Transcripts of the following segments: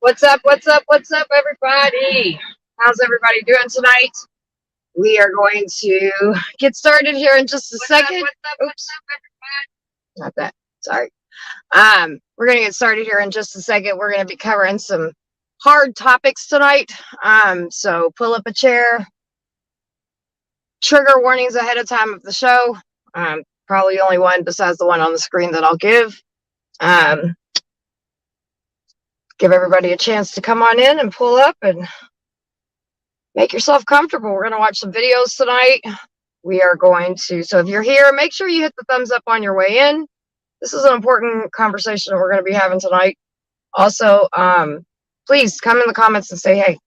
What's up? What's up? What's up, everybody? How's everybody doing tonight? We are going to get started here in just a second. Oops, not that. Sorry. We're going to get started here in just a second. We're going to be covering some hard topics tonight. So pull up a chair. Trigger warnings ahead of time of the show. Probably only one besides the one on the screen that I'll give. Give everybody a chance to come on in and pull up and make yourself comfortable. We're going to watch some videos tonight. We are going to, so if you're here, make sure you hit the thumbs up on your way in. This is an important conversation that we're going to be having tonight. Also, please come in the comments and say hey.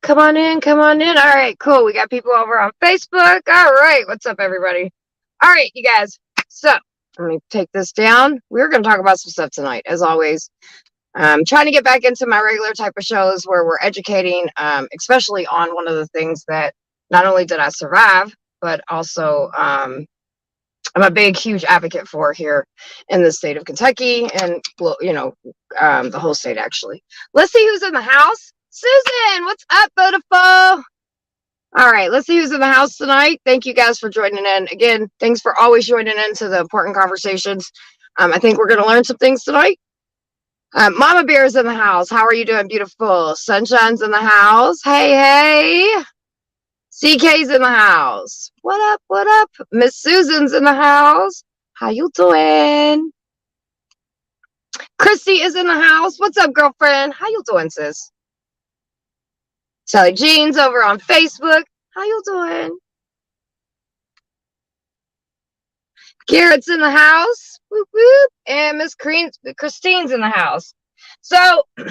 Come on in, come on in. All right, cool. We got people over on Facebook. All right, what's up, everybody? All right, you guys. So let me take this down. We're going to talk about some stuff tonight, as always. I'm trying to get back into my regular type of shows where we're educating, especially on one of the things that not only did I survive, but also I'm a big, huge advocate for here in the state of Kentucky and, the whole state, actually. Let's see who's in the house. Susan, what's up, beautiful? All right, let's see who's in the house tonight. Thank you guys for joining in. Again, thanks for always joining into the important conversations. I think we're going to learn some things tonight. Mama Bear's in the house. How are you doing, beautiful? Sunshine's in the house. Hey, hey. CK's in the house. What up, what up? Miss Susan's in the house. How you doing? Christy is in the house. What's up, girlfriend? How you doing, sis? Sally Jean's over on Facebook. How you doing? Garrett's in the house. Whoop, whoop. And Miss Christine's in the house. So, hold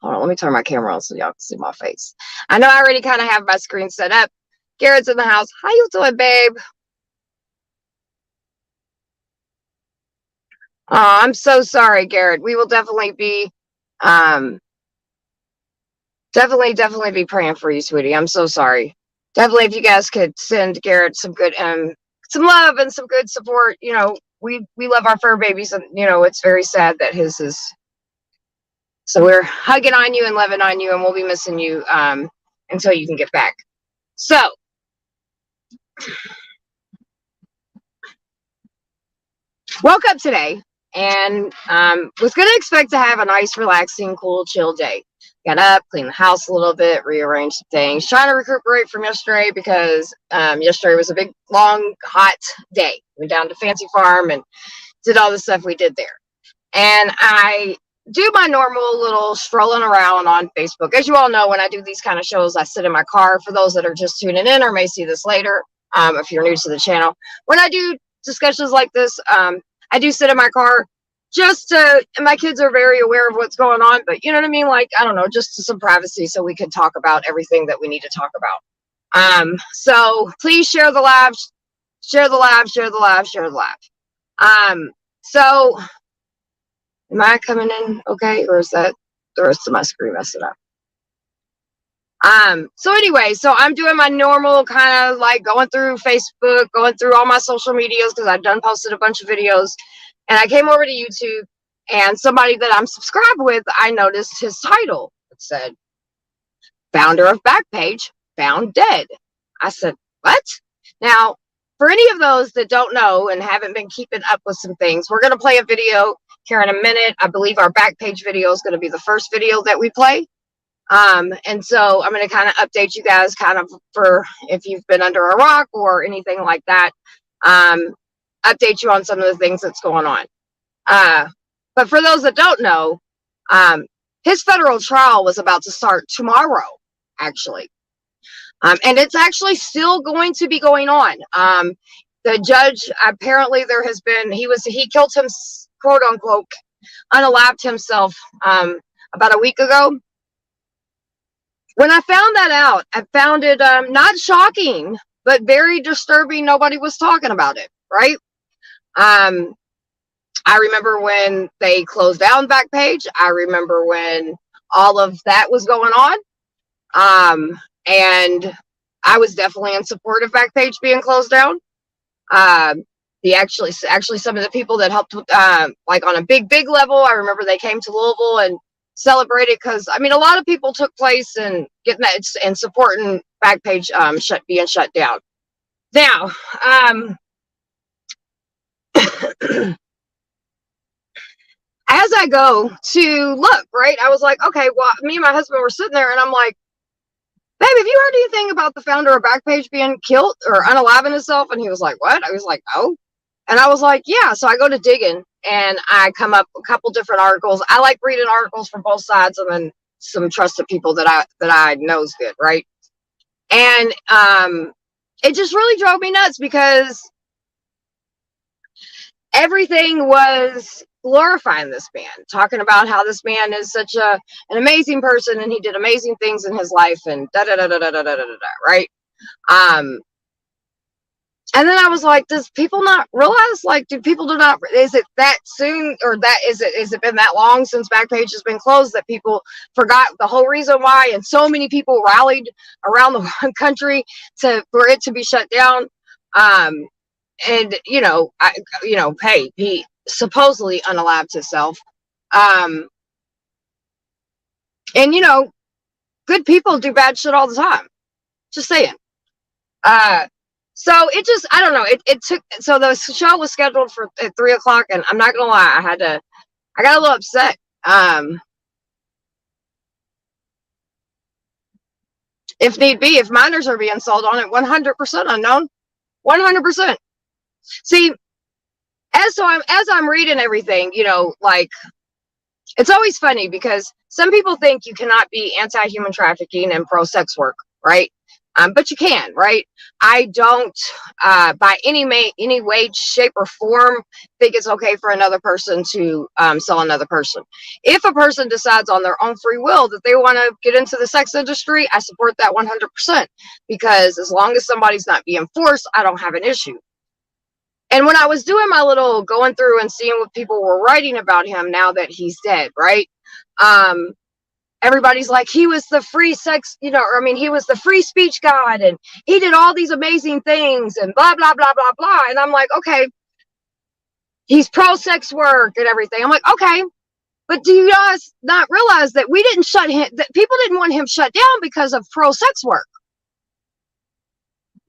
on, let me turn my camera on so y'all can see my face. I know I already kind of have my screen set up. Garrett's in the house. How you doing, babe? Oh, I'm so sorry, Garrett. We will definitely be definitely be praying for you, sweetie. I'm so sorry. Definitely, if you guys could send Garrett some good some love and some good support. You know, we love our fur babies, and it's very sad that his is. So we're hugging on you and loving on you, and we'll be missing you until you can get back. So woke up today and was going to expect to have a nice, relaxing, cool, chill day. Got up, cleaned the house a little bit, rearranged some things, trying to recuperate from yesterday because yesterday was a big, long, hot day. Went down to Fancy Farm and did all the stuff we did there. And I do my normal little strolling around on Facebook. As you all know, when I do these kind of shows, I sit in my car. For those that are just tuning in or may see this later, if you're new to the channel, when I do discussions like this, I do sit in my car and my kids are very aware of what's going on, but you know what I mean? Like, I don't know, just some privacy so we can talk about everything that we need to talk about. So please share the live, share the live, share the live, share the live. So am I coming in okay? Or is that the rest of my screen messing up? So anyway, so I'm doing my normal kind of like going through Facebook, going through all my social medias because I've done posted a bunch of videos. And I came over to YouTube, and somebody that I'm subscribed with, I noticed his title. It said, founder of Backpage, found dead. I said, what? Now, for any of those that don't know and haven't been keeping up with some things, we're going to play a video here in a minute. I believe our Backpage video is going to be the first video that we play. And so I'm going to kind of update you guys kind of for if you've been under a rock or anything like that. Update you on some of the things that's going on. But for those that don't know, his federal trial was about to start tomorrow, actually. And it's actually still going to be going on. The judge, apparently there has been, he killed him, quote unquote, unalived himself about a week ago. When I found that out, I found it not shocking, but very disturbing. Nobody was talking about it, right? I remember when they closed down Backpage. I remember when all of that was going on. And I was definitely in support of Backpage being closed down. Actually some of the people that helped with, like on a big level, I remember they came to Louisville and celebrated, because I mean a lot of people took place in getting that and supporting Backpage being shut down. Now, as I go to look, right, I was like, okay, well, me and my husband were sitting there, and I'm like, babe, have you heard anything about the founder of Backpage being killed or unaliving himself? And he was like, what? I was like, no. And I was like, yeah. So I go to digging, and I come up a couple different articles. I like reading articles from both sides, and then some trusted people that I know is good, right? And it just really drove me nuts, because everything was glorifying this man, talking about how this man is such an amazing person, and he did amazing things in his life, and right? And then I was like, does people not realize, like, is it that soon, or is it been that long since Backpage has been closed that people forgot the whole reason why, and so many people rallied around the country for it to be shut down? And hey, he supposedly unalived himself. And good people do bad shit all the time. Just saying. So it just, I don't know. It took, so the show was scheduled for at 3:00, and I'm not gonna lie, I got a little upset. If need be, if minors are being sold on it, 100% unknown, 100%. See, as I'm reading everything, like, it's always funny, because some people think you cannot be anti-human trafficking and pro-sex work, right? But you can, right? I don't, by any way, shape, or form, think it's okay for another person to sell another person. If a person decides on their own free will that they want to get into the sex industry, I support that 100%, because as long as somebody's not being forced, I don't have an issue. And when I was doing my little going through and seeing what people were writing about him now that he's dead, right? Everybody's like, he was the free sex, he was the free speech god, and he did all these amazing things, and blah, blah, blah, blah, blah. And I'm like, okay, he's pro-sex work and everything. I'm like, okay, but do you guys not realize that we didn't shut him, that people didn't want him shut down because of pro-sex work?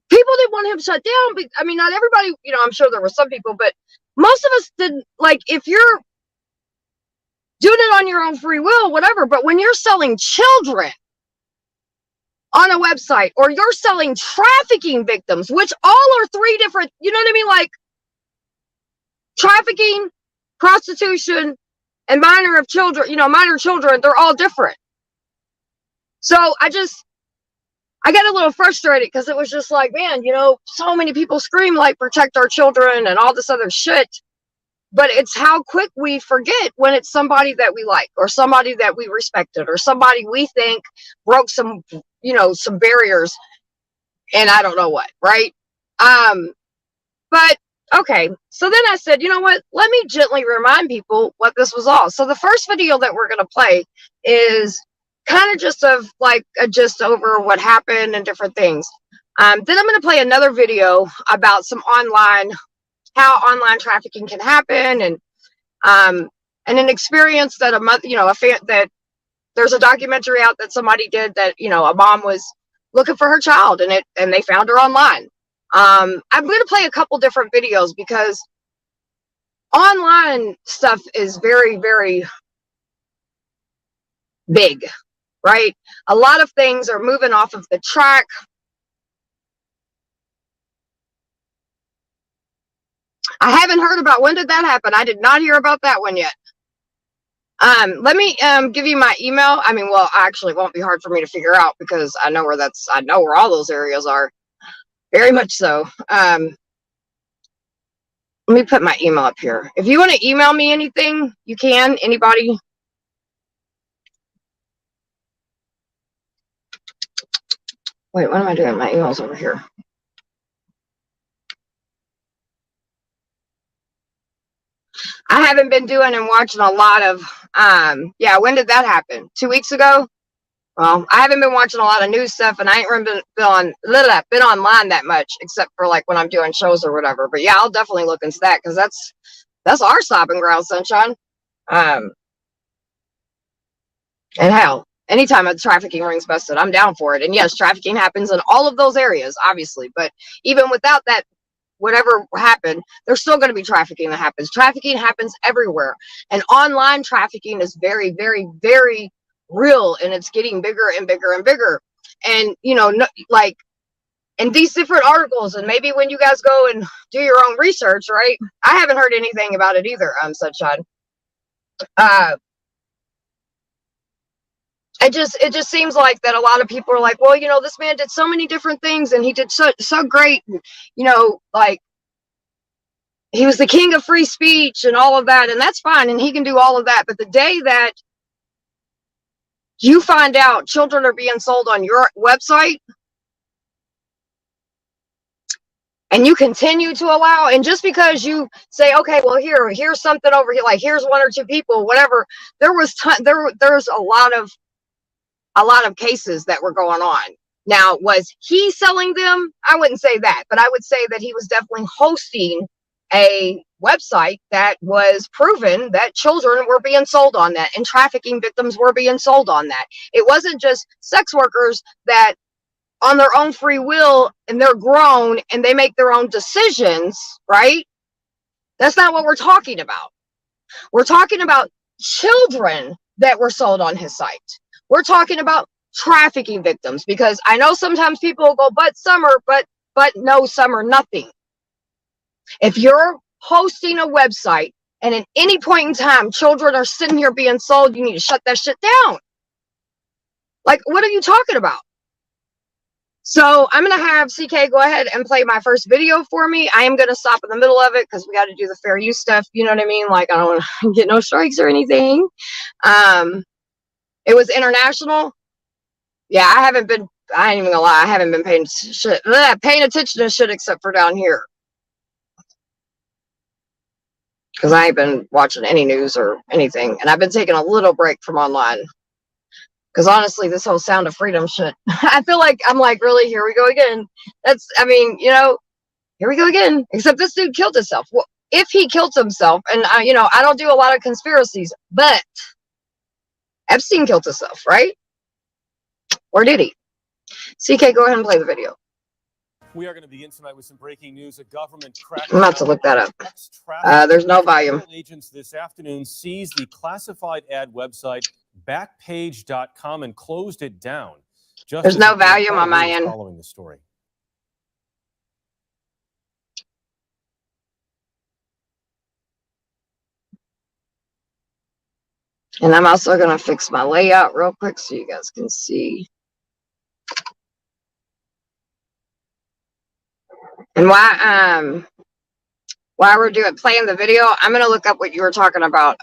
People didn't want him shut down. I mean, not everybody, I'm sure there were some people, but most of us didn't. Like, if you're doing it on your own free will, whatever, but when you're selling children on a website, or you're selling trafficking victims, which all are three different, you know what I mean? Like, trafficking, prostitution, and minor children, they're all different. So I got a little frustrated, because it was just like, man, so many people scream, like, protect our children and all this other shit. But it's how quick we forget when it's somebody that we like, or somebody that we respected, or somebody we think broke some barriers, and I don't know what, right? But okay, so then I said, you know what? Let me gently remind people what this was all. So the first video that we're going to play is kind of just just over what happened and different things. Then I'm going to play another video about how online trafficking can happen, and an experience that that there's a documentary out that somebody did, that a mom was looking for her child, and they found her online. I'm going to play a couple different videos, because online stuff is very, very big, right? A lot of things are moving off of the track. I haven't heard about, when did that happen? I did not hear about that one yet. Let me give you my email. I mean, well, actually, it won't be hard for me to figure out because I know where all those areas are. Very much so. Let me put my email up here. If you want to email me anything, you can. Anybody. Wait, what am I doing? My email's over here. I haven't been doing and watching a lot of, yeah, when did that happen? 2 weeks ago? Well, I haven't been watching a lot of news stuff, and I ain't really been online that much, except for like when I'm doing shows or whatever. But yeah, I'll definitely look into that because that's our stopping ground, sunshine. And hell, anytime a trafficking ring's busted, I'm down for it. And yes, trafficking happens in all of those areas, obviously. But even without that, whatever happened, there's still going to be trafficking that happens. Trafficking happens everywhere. And online trafficking is very, very, very real. And it's getting bigger and bigger and bigger. And, you know, like in these different articles, and maybe when you guys go and do your own research, right? I haven't heard anything about it either, Sunshine. It just seems like that a lot of people are like, well, you know, this man did so many different things and he did so great, you know, like he was the king of free speech and all of that, and that's fine, and he can do all of that. But the day that you find out children are being sold on your website and you continue to allow, and just because you say, okay, well, here's something over here, like here's one or two people, whatever, there's a lot of cases that were going on. Now, was he selling them? I wouldn't say that, but I would say that he was definitely hosting a website that was proven that children were being sold on that and trafficking victims were being sold on that. It wasn't just sex workers that on their own free will and they're grown and they make their own decisions, right? That's not what we're talking about. We're talking about children that were sold on his site. We're talking about trafficking victims, because I know sometimes people will go, but summer, but no summer, nothing. If you're hosting a website and at any point in time, children are sitting here being sold, you need to shut that shit down. Like, what are you talking about? So I'm going to have CK go ahead and play my first video for me. I am going to stop in the middle of it because we got to do the fair use stuff. You know what I mean? Like, I don't want to get no strikes or anything. It was international. Yeah, I ain't even gonna lie, I haven't been paying attention to shit except for down here. Because I ain't been watching any news or anything. And I've been taking a little break from online. Because honestly, this whole Sound of Freedom shit, I feel like I'm like, really, here we go again. I mean, you know, here we go again. Except this dude killed himself. Well, if he killed himself, and you know, I don't do a lot of conspiracies, but Epstein killed himself, right? Or did he? CK, go ahead and play the video. We are going to begin tonight with some breaking news. A government I'm about to look that up. There's no volume. Agents this afternoon seized the classified ad website Backpage.com and closed it down. There's no volume on my end. Following the story. And I'm also going to fix my layout real quick so you guys can see. And while we're playing the video, I'm going to look up what you were talking about.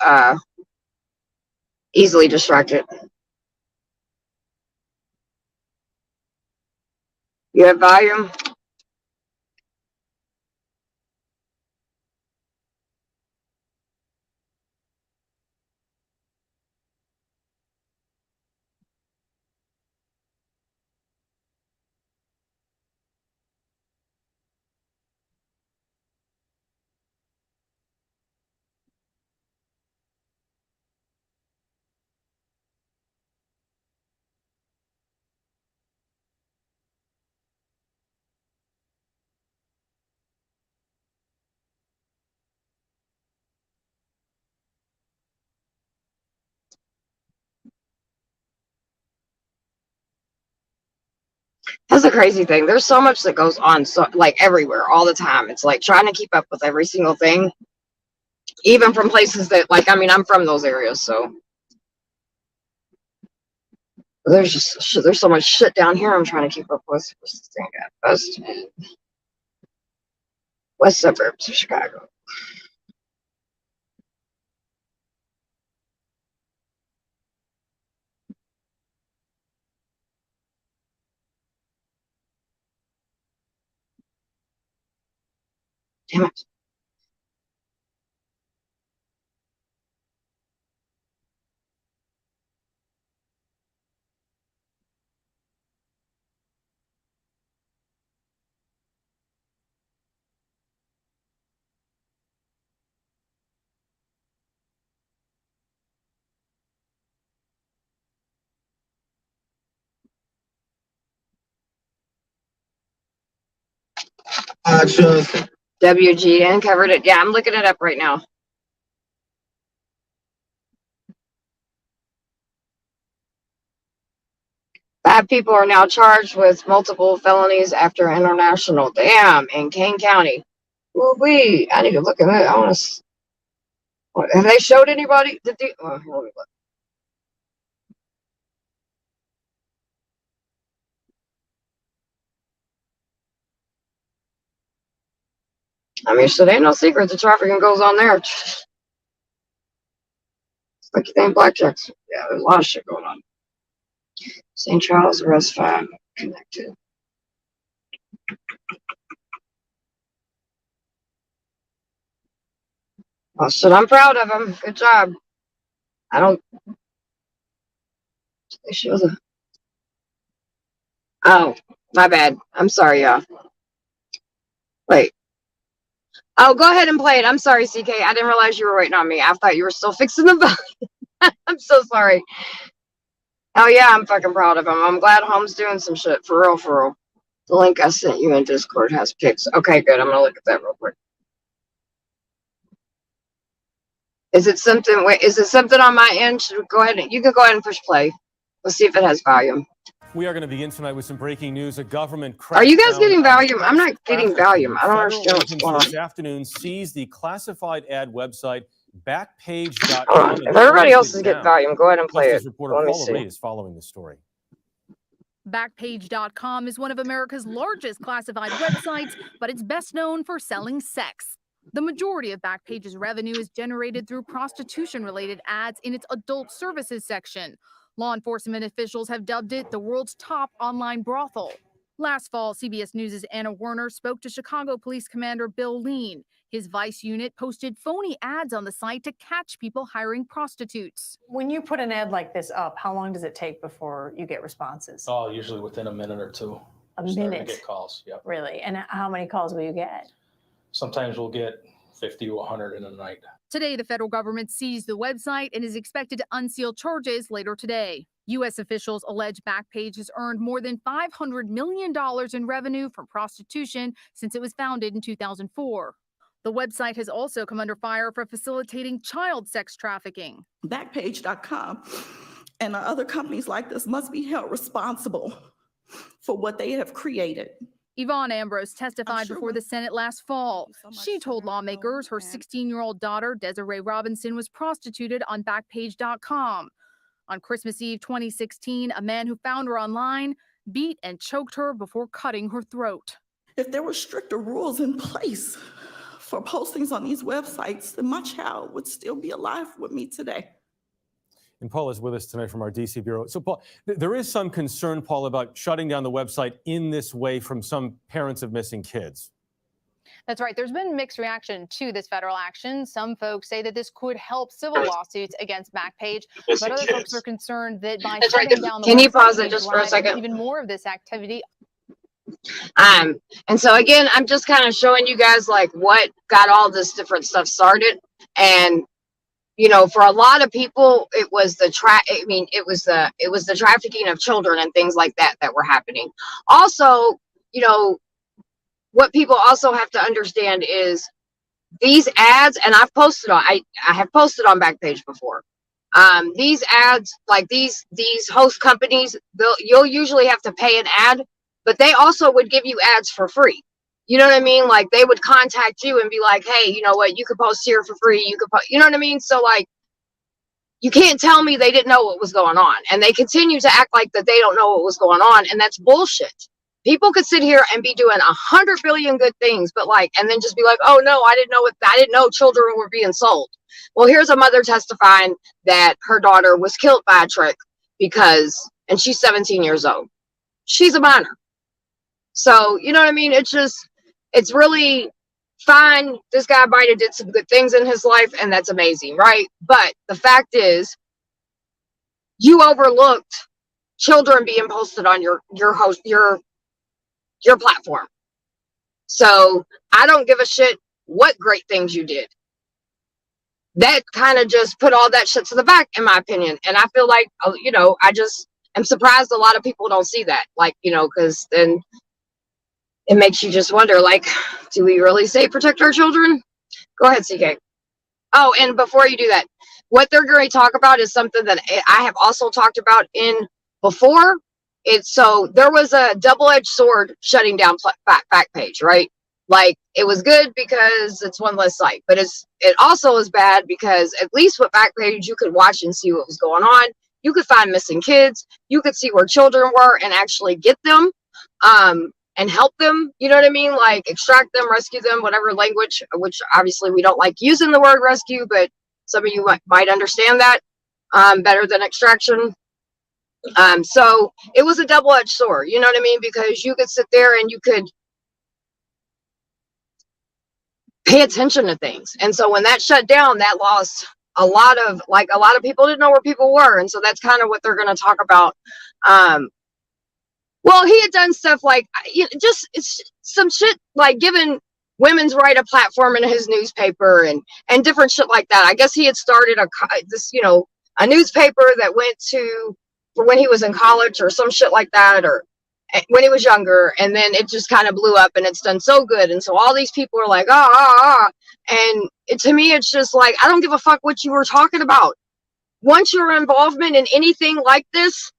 Easily distracted. You have volume? That's a crazy thing. There's so much that goes on, so like everywhere, all the time. It's like trying to keep up with every single thing, even from places that, like, I mean, I'm from those areas, so There's so much shit down here I'm trying to keep up with. What's this thing at? West suburbs of Chicago. Damn it. WGN covered it. Yeah, I'm looking it up right now. Bad people are now charged with multiple felonies after international. Damn, in Kane County. Ooh-wee. I need to look at it. I want to. Have they showed anybody? Let me look. I mean, so there ain't no secret the trafficking goes on there. It's like you think blackjacks. Yeah, there's a lot of shit going on. St. Charles arrest 5 connected. Oh shit, I'm proud of him. Good job. I don't. They show the. Oh, my bad. I'm sorry, y'all. Wait. Oh, go ahead and play it. I'm sorry, CK. I didn't realize you were waiting on me. I thought you were still fixing the button. I'm so sorry. Oh yeah, I'm fucking proud of him. I'm glad Home's doing some shit. For real, for real. The link I sent you in Discord has pics. Okay, good. I'm gonna look at that real quick. Is it something? Wait, is it something on my end? Should we go ahead and you can go ahead and push play. Let's see if it has volume. We are going to begin tonight with some breaking news. A government Are you guys getting volume? I'm not getting volume. I don't understand what's going on. This afternoon seized the classified ad website Backpage.com. Hold on. If everybody else is getting volume, go ahead and play it. Reporter Paula Reed is following the story. Backpage.com is one of America's largest classified websites, but it's best known for selling sex. The majority of Backpage's revenue is generated through prostitution-related ads in its adult services section. Law enforcement officials have dubbed it the world's top online brothel. Last fall, CBS News' Anna Werner spoke to Chicago Police Commander Bill Lean. His Vice unit posted phony ads on the site to catch people hiring prostitutes. When you put an ad like this up, how long does it take before you get responses? Oh, usually within a minute or two. A Starting minute? to get calls, yep. Really? And how many calls will you get? Sometimes we'll get 50 to 100 in a night. Today, the federal government seized the website and is expected to unseal charges later today. U.S. officials allege Backpage has earned more than $500 million in revenue from prostitution since it was founded in 2004. The website has also come under fire for facilitating child sex trafficking. Backpage.com and other companies like this must be held responsible for what they have created. Yvonne Ambrose testified before the Senate last fall. She told lawmakers her 16-year-old daughter, Desiree Robinson, was prostituted on Backpage.com. On Christmas Eve 2016, a man who found her online beat and choked her before cutting her throat. If there were stricter rules in place for postings on these websites, then my child would still be alive with me today. And Paul is with us tonight from our DC bureau. So, Paul, there is some concern, Paul, about shutting down the website in this way from some parents of missing kids. That's right. There's been mixed reaction to this federal action. Some folks say that this could help civil lawsuits against Backpage, but other folks are concerned that by shutting down the Can you website, pause it just for a second? even more of this activity. And so again, I'm just kind of showing you guys like what got all this different stuff started. And you know, for a lot of people, it was the trafficking of children and things like that that were happening. Also, you know, what people also have to understand is these ads, and I have posted on Backpage before. These ads, like these host companies, you'll usually have to pay an ad, but they also would give you ads for free. You know what I mean? Like they would contact you and be like, hey, you know what, you could post here for free. You could post, you know what I mean? So like, You can't tell me they didn't know what was going on. And they continue to act like that they don't know what was going on. And that's bullshit. People could sit here and be doing 100 billion good things, but like, and then just be like, oh no, I didn't know children were being sold. Well, here's a mother testifying that her daughter was killed by a trick and she's 17 years old. She's a minor. So, you know what I mean? It's really fine. This guy might have did some good things in his life, and that's amazing, right? But the fact is, you overlooked children being posted on your platform. So I don't give a shit what great things you did. That kind of just put all that shit to the back, in my opinion. And I feel like, I just am surprised a lot of people don't see that. Like, because then it makes you just wonder, like, do we really say protect our children? Go ahead, CK. Oh, and before you do that, what they're going to talk about is something that I have also talked about before. So there was a double-edged sword shutting down Backpage, right? Like, it was good because it's one less site, but it also is bad because at least with Backpage, you could watch and see what was going on. You could find missing kids. You could see where children were and actually get them. And help them, you know what I mean? Like, extract them, rescue them, whatever language, which obviously we don't like using the word rescue, but some of you might understand that better than extraction. So it was a double-edged sword, you know what I mean? Because you could sit there and you could pay attention to things. And so when that shut down, that lost a lot of people didn't know where people were. And so that's kind of what they're going to talk about. Well, he had done stuff like it's some shit like giving women's right a platform in his newspaper and different shit like that. I guess he had started a newspaper that went for when he was in college or some shit like that, or when he was younger, and then it just kind of blew up and it's done so good. And so all these people are like, and to me, it's just like, I don't give a fuck what you were talking about. Once your involvement in anything like this,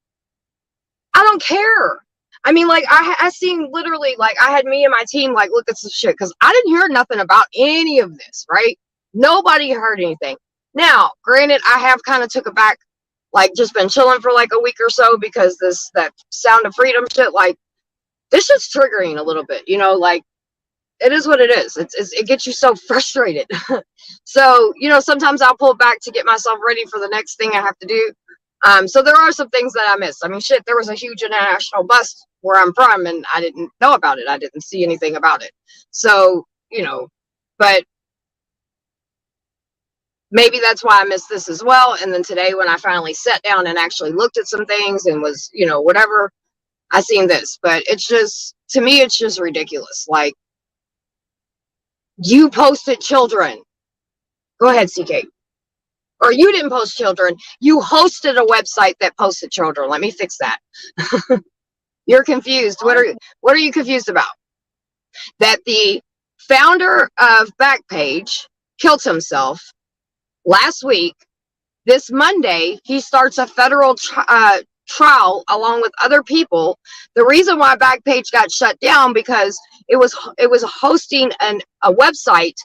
I don't care. I mean, like, I seen literally, like, I had me and my team, like, look at some shit, because I didn't hear nothing about any of this, right? Nobody heard anything. Now, granted, I have kind of took it back, like, just been chilling for, like, a week or so, because that Sound of Freedom shit, like, this shit's triggering a little bit, like, it is what it is. It gets you so frustrated. So, sometimes I'll pull back to get myself ready for the next thing I have to do. So there are some things that I missed. I mean, shit, there was a huge international bust where I'm from, and I didn't know about it. I didn't see anything about it. So, but maybe that's why I missed this as well. And then today, when I finally sat down and actually looked at some things and was, whatever, I seen this. But it's just, to me, it's just ridiculous. Like, you posted children. Go ahead, CK. Or you didn't post children. You hosted a website that posted children. Let me fix that. You're confused. What are you confused about? That the founder of Backpage killed himself last week. This Monday, he starts a federal trial along with other people. The reason why Backpage got shut down because it was hosting a website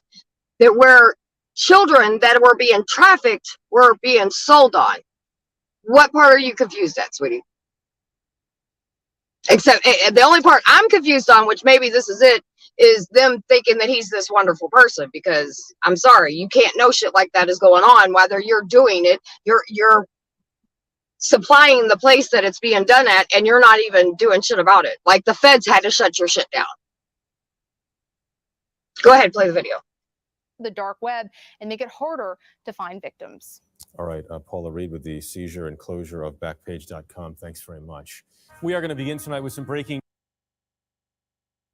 where children that were being trafficked were being sold on. What part are you confused at, sweetie? Except the only part I'm confused on, which maybe this is it, is them thinking that he's this wonderful person, because I'm sorry, you can't know shit like that is going on. Whether you're doing it, you're supplying the place that it's being done at, and you're not even doing shit about it. Like, the feds had to shut your shit down. Go ahead, play the video. The dark web and make it harder to find victims. All right, Paula Reed with the seizure and closure of Backpage.com. Thanks very much. We are going to begin tonight with some breaking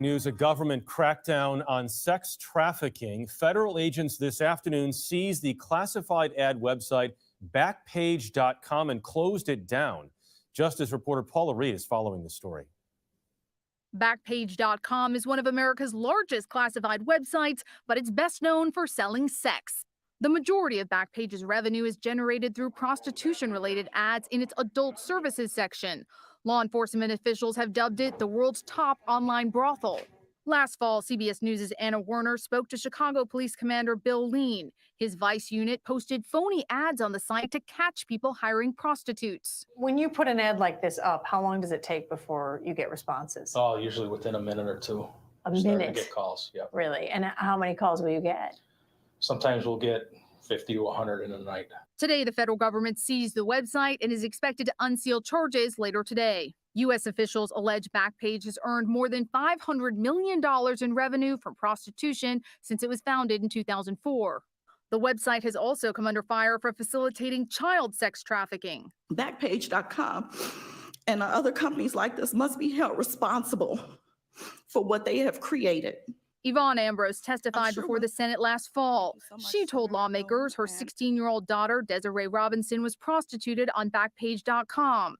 news. A government crackdown on sex trafficking. Federal agents this afternoon seized the classified ad website Backpage.com and closed it down. Justice reporter Paula Reed is following the story. Backpage.com is one of America's largest classified websites, but it's best known for selling sex. The majority of Backpage's revenue is generated through prostitution-related ads in its adult services section. Law enforcement officials have dubbed it the world's top online brothel. Last fall, CBS News' Anna Werner spoke to Chicago Police Commander Bill Lean. His Vice unit posted phony ads on the site to catch people hiring prostitutes. When you put an ad like this up, how long does it take before you get responses? Oh, usually within a minute or two. A We're starting minute? to get calls, yep. Really? And how many calls will you get? Sometimes we'll get 50 to 100 in a night. Today, the federal government seized the website and is expected to unseal charges later today. U.S. officials allege Backpage has earned more than $500 million in revenue from prostitution since it was founded in 2004. The website has also come under fire for facilitating child sex trafficking. Backpage.com and other companies like this must be held responsible for what they have created. Yvonne Ambrose testified sure before will. the Senate last fall. Thank you so much, She told Senator lawmakers her Hill, and- 16-year-old daughter, Desiree Robinson, was prostituted on Backpage.com.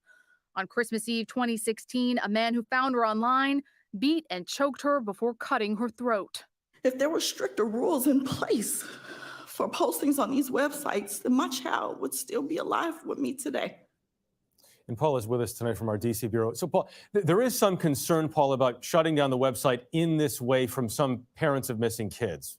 On Christmas Eve 2016, a man who found her online beat and choked her before cutting her throat. If there were stricter rules in place for postings on these websites, then my child would still be alive with me today. And Paul is with us tonight from our DC bureau. So Paul, there is some concern, Paul, about shutting down the website in this way from some parents of missing kids.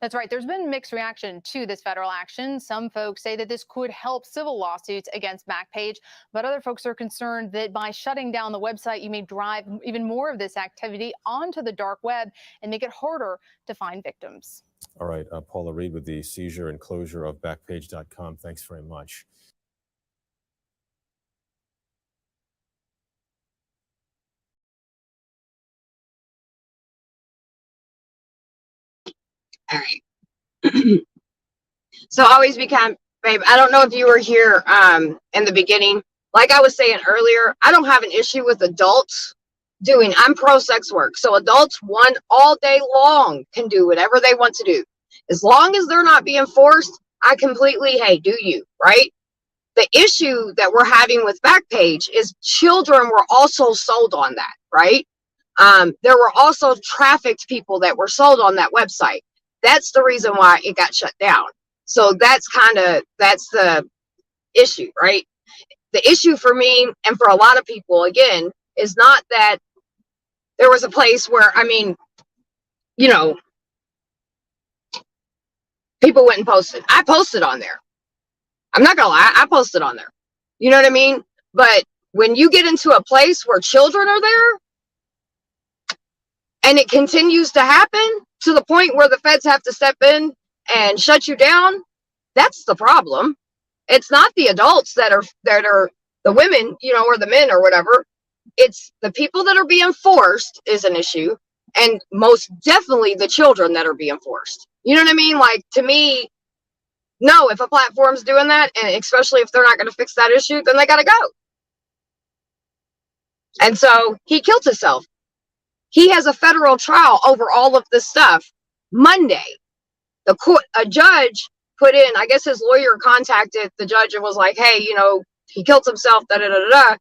That's right. There's been mixed reaction to this federal action. Some folks say that this could help civil lawsuits against Backpage, but other folks are concerned that by shutting down the website, you may drive even more of this activity onto the dark web and make it harder to find victims. All right, Paula Reed with the seizure and closure of Backpage.com. Thanks very much. All right. So always be kind, babe. I don't know if you were here in the beginning. Like I was saying earlier, I don't have an issue with adults doing, I'm pro sex work. So adults all day long can do whatever they want to do. As long as they're not being forced, I completely, hey, do you, right? The issue that we're having with Backpage is children were also sold on that, right? There were also trafficked people that were sold on that website. That's the reason why it got shut down. So that's the issue, right? The issue for me and for a lot of people, again, is not that there was a place where, I mean, you know, people went and posted. I posted on there. I'm not gonna lie, I posted on there. You know what I mean? But when you get into a place where children are there and it continues to happen to the point where the feds have to step in and shut you down, that's the problem. It's not the adults that are the women, you know, or the men or whatever. It's the people that are being forced is an issue, and most definitely the children that are being forced. You know what I mean? Like, to me, no, if a platform's doing that, and especially if they're not going to fix that issue, then they got to go. And so he killed himself. He has a federal trial over all of this stuff Monday. A judge put in, I guess his lawyer contacted the judge and was like, hey, you know, he killed himself, da da da da.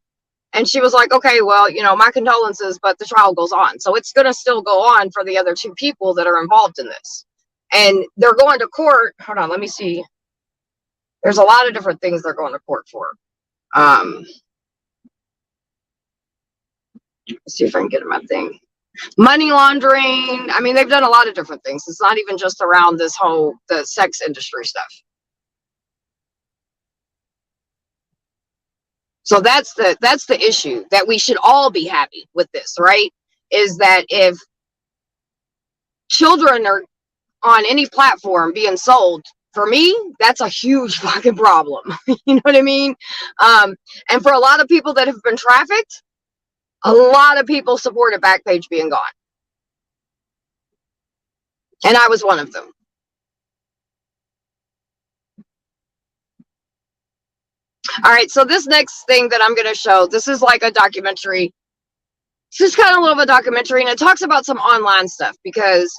And she was like, okay, well, you know, my condolences, but the trial goes on. So it's going to still go on for the other two people that are involved in this. And they're going to court. Hold on, let me see. There's a lot of different things they're going to court for. Let's see if I can get my thing. Money laundering. I mean, they've done a lot of different things. It's not even just around the sex industry stuff. So that's the issue that we should all be happy with this, right? Is that if children are on any platform being sold, for me, that's a huge fucking problem. You know what I mean? And for a lot of people that have been trafficked, a lot of people supported Backpage being gone. And I was one of them. All right, so this next thing that I'm going to show, this is like a documentary. This is kind of a little bit of a documentary, and it talks about some online stuff because,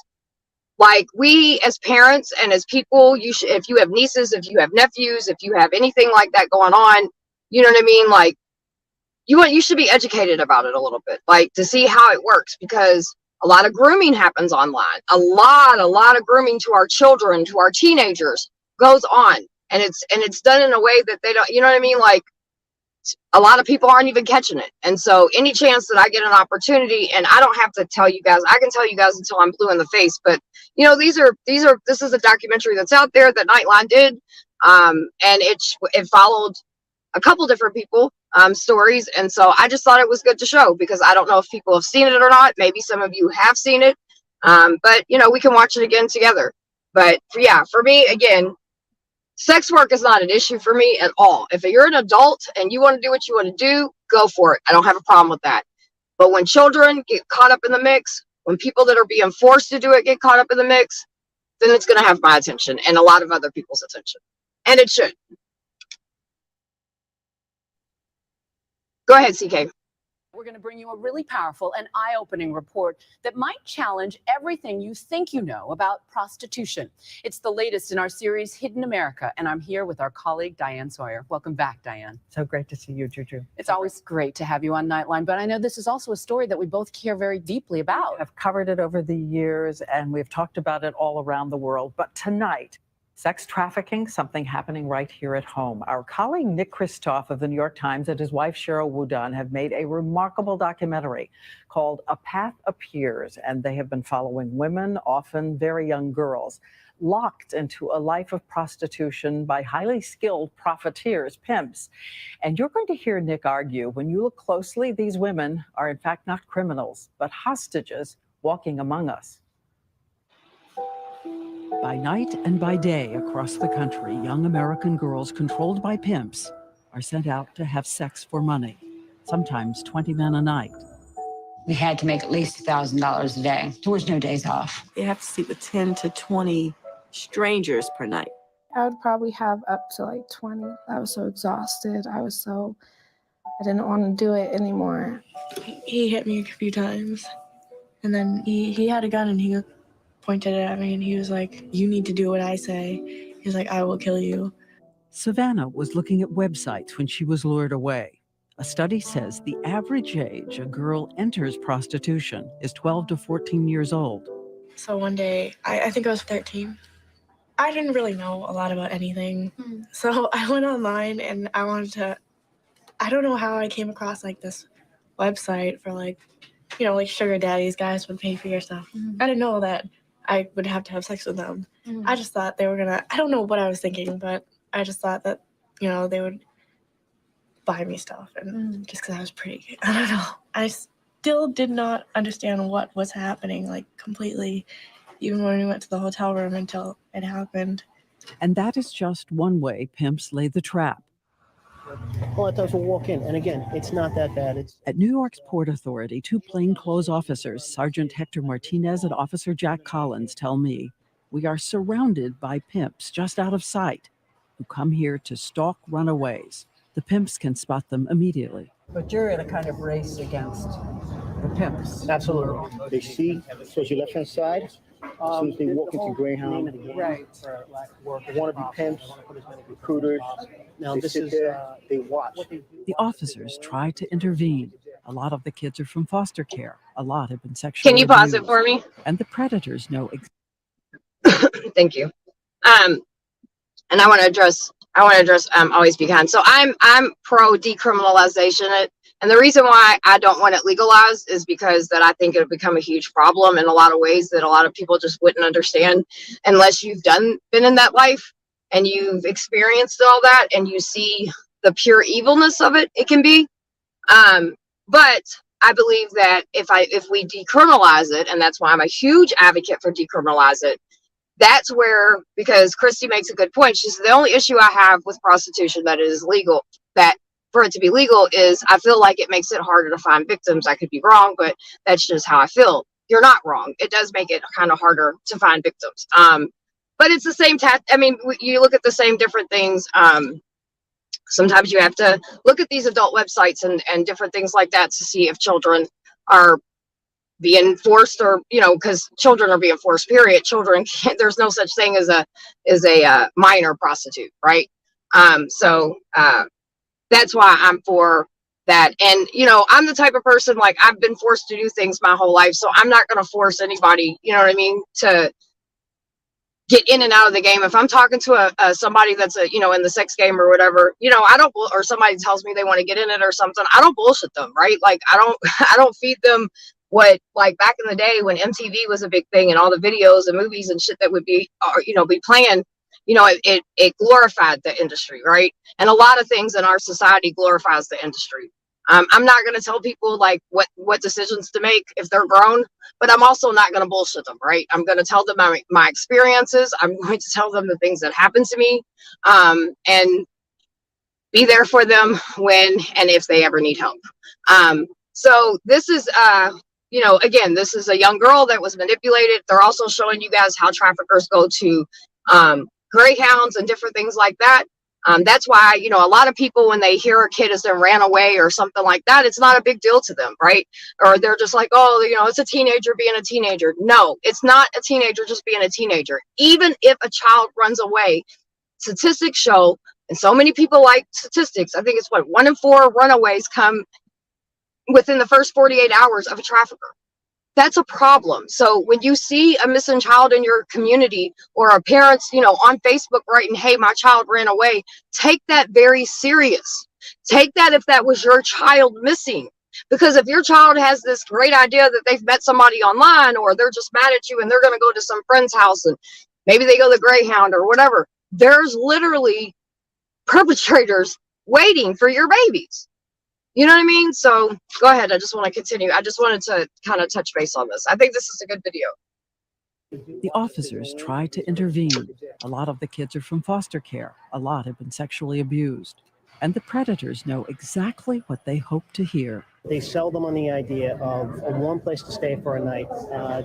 like, we as parents and as people, if you have nieces, if you have nephews, if you have anything like that going on, you know what I mean? Like, you should be educated about it a little bit, like, to see how it works, because a lot of grooming happens online. A lot of grooming to our children, to our teenagers goes on. And it's done in a way that they don't, you know what I mean? Like, a lot of people aren't even catching it. And so any chance that I get an opportunity, and I don't have to tell you guys, I can tell you guys until I'm blue in the face, but you know, this is a documentary that's out there that Nightline did. And it followed a couple different people, stories. And so I just thought it was good to show, because I don't know if people have seen it or not. Maybe some of you have seen it. But you know, we can watch it again together. But yeah, for me, again, sex work is not an issue for me at all. If you're an adult and you want to do what you want to do, go for it. I don't have a problem with that. But when children get caught up in the mix, when people that are being forced to do it get caught up in the mix, then it's going to have my attention and a lot of other people's attention. And it should. Go ahead, CK. We're going to bring you a really powerful and eye-opening report that might challenge everything you think you know about prostitution. It's the latest in our series, Hidden America, and I'm here with our colleague, Diane Sawyer. Welcome back, Diane. So great to see you, Juju. It's always great to have you on Nightline, but I know this is also a story that we both care very deeply about. I've covered it over the years, and we've talked about it all around the world. But tonight, sex trafficking, something happening right here at home. Our colleague Nick Kristof of the New York Times and his wife Cheryl Wudun have made a remarkable documentary called A Path Appears, and they have been following women, often very young girls, locked into a life of prostitution by highly skilled profiteers, pimps. And you're going to hear Nick argue, when you look closely, these women are in fact not criminals, but hostages walking among us. By night and by day across the country, young American girls controlled by pimps are sent out to have sex for money, sometimes 20 men a night. We had to make at least $1,000 a day. There was no days off. You have to sleep with 10 to 20 strangers per night. I would probably have up to like 20. I was so exhausted. I didn't want to do it anymore. He hit me a few times, and then he had a gun and he pointed it at me and he was like, "You need to do what I say." He's like, "I will kill you." Savannah was looking at websites when she was lured away. A study says the average age a girl enters prostitution is 12 to 14 years old. So one day, I think I was 13. I didn't really know a lot about anything. So I went online and I don't know how I came across like this website for like sugar daddies, guys would pay for your stuff. I didn't know that I would have to have sex with them. I just thought they were I don't know what I was thinking, but I just thought that, they would buy me stuff, and just because I was pretty. I don't know. I still did not understand what was happening, like completely, even when we went to the hotel room until it happened. And that is just one way pimps lay the trap. All it does will walk in, and again, it's not that bad. At New York's Port Authority, two plainclothes officers, Sergeant Hector Martinez and Officer Jack Collins, tell me, we are surrounded by pimps just out of sight who come here to stalk runaways. The pimps can spot them immediately. But you're in a kind of race against the pimps. Absolutely. They see, especially left-hand side, as soon as they walk into Greyhound, right. They want to be pimps, recruiters. Now they sit there, they watch. The officers try to intervene. A lot of the kids are from foster care. A lot have been sexually Can you pause it for me? And the predators know Thank you. And I want to address always be kind. So I'm pro decriminalization it. And the reason why I don't want it legalized is because that I think it'll become a huge problem in a lot of ways that a lot of people just wouldn't understand unless you've been in that life and you've experienced all that and you see the pure evilness of it. It can be. But I believe that if we decriminalize it, and that's why I'm a huge advocate for decriminalize it, that's where, because Christy makes a good point. She said the only issue I have with prostitution that it is legal, that for it to be legal, is I feel like it makes it harder to find victims. I could be wrong, but that's just how I feel. You're not wrong. It does make it kind of harder to find victims. But it's the same you look at the same different things. Sometimes you have to look at these adult websites and different things like that to see if children are being forced, or because children are being forced, period. Children can't, there's no such thing as a minor prostitute, right? So that's why I'm for that. And I'm the type of person, like, I've been forced to do things my whole life, so I'm not going to force anybody, you know what I mean, to get in and out of the game. If I'm talking to somebody that's in the sex game or whatever, I don't, or somebody tells me they want to get in it or something, I don't bullshit them, right? Like I don't feed them what, like back in the day when MTV was a big thing and all the videos and movies and shit that would be, be playing, it glorified the industry, right? And a lot of things in our society glorifies the industry. I'm not going to tell people like what decisions to make if they're grown, but I'm also not going to bullshit them, right? I'm going to tell them my experiences. I'm going to tell them the things that happened to me, and be there for them when and if they ever need help. So this is, again, this is a young girl that was manipulated. They're also showing you guys how traffickers go to greyhounds and different things like that. That's why, a lot of people, when they hear a kid has been ran away or something like that, it's not a big deal to them, right? Or they're just like, oh, it's a teenager being a teenager. No, it's not a teenager just being a teenager. Even if a child runs away, statistics show, and so many people like statistics, I think it's 1 in 4 runaways come within the first 48 hours of a trafficker. That's a problem. So when you see a missing child in your community, or a parent's, on Facebook writing, hey, my child ran away, take that very serious. Take that if that was your child missing. Because if your child has this great idea that they've met somebody online, or they're just mad at you and they're going to go to some friend's house and maybe they go to Greyhound or whatever, there's literally perpetrators waiting for your babies. You know what I mean? So go ahead. I just want to continue. I just wanted to kind of touch base on this. I think this is a good video. The officers tried to intervene. A lot of the kids are from foster care. A lot have been sexually abused. And the predators know exactly what they hope to hear. They sell them on the idea of a warm place to stay for a night,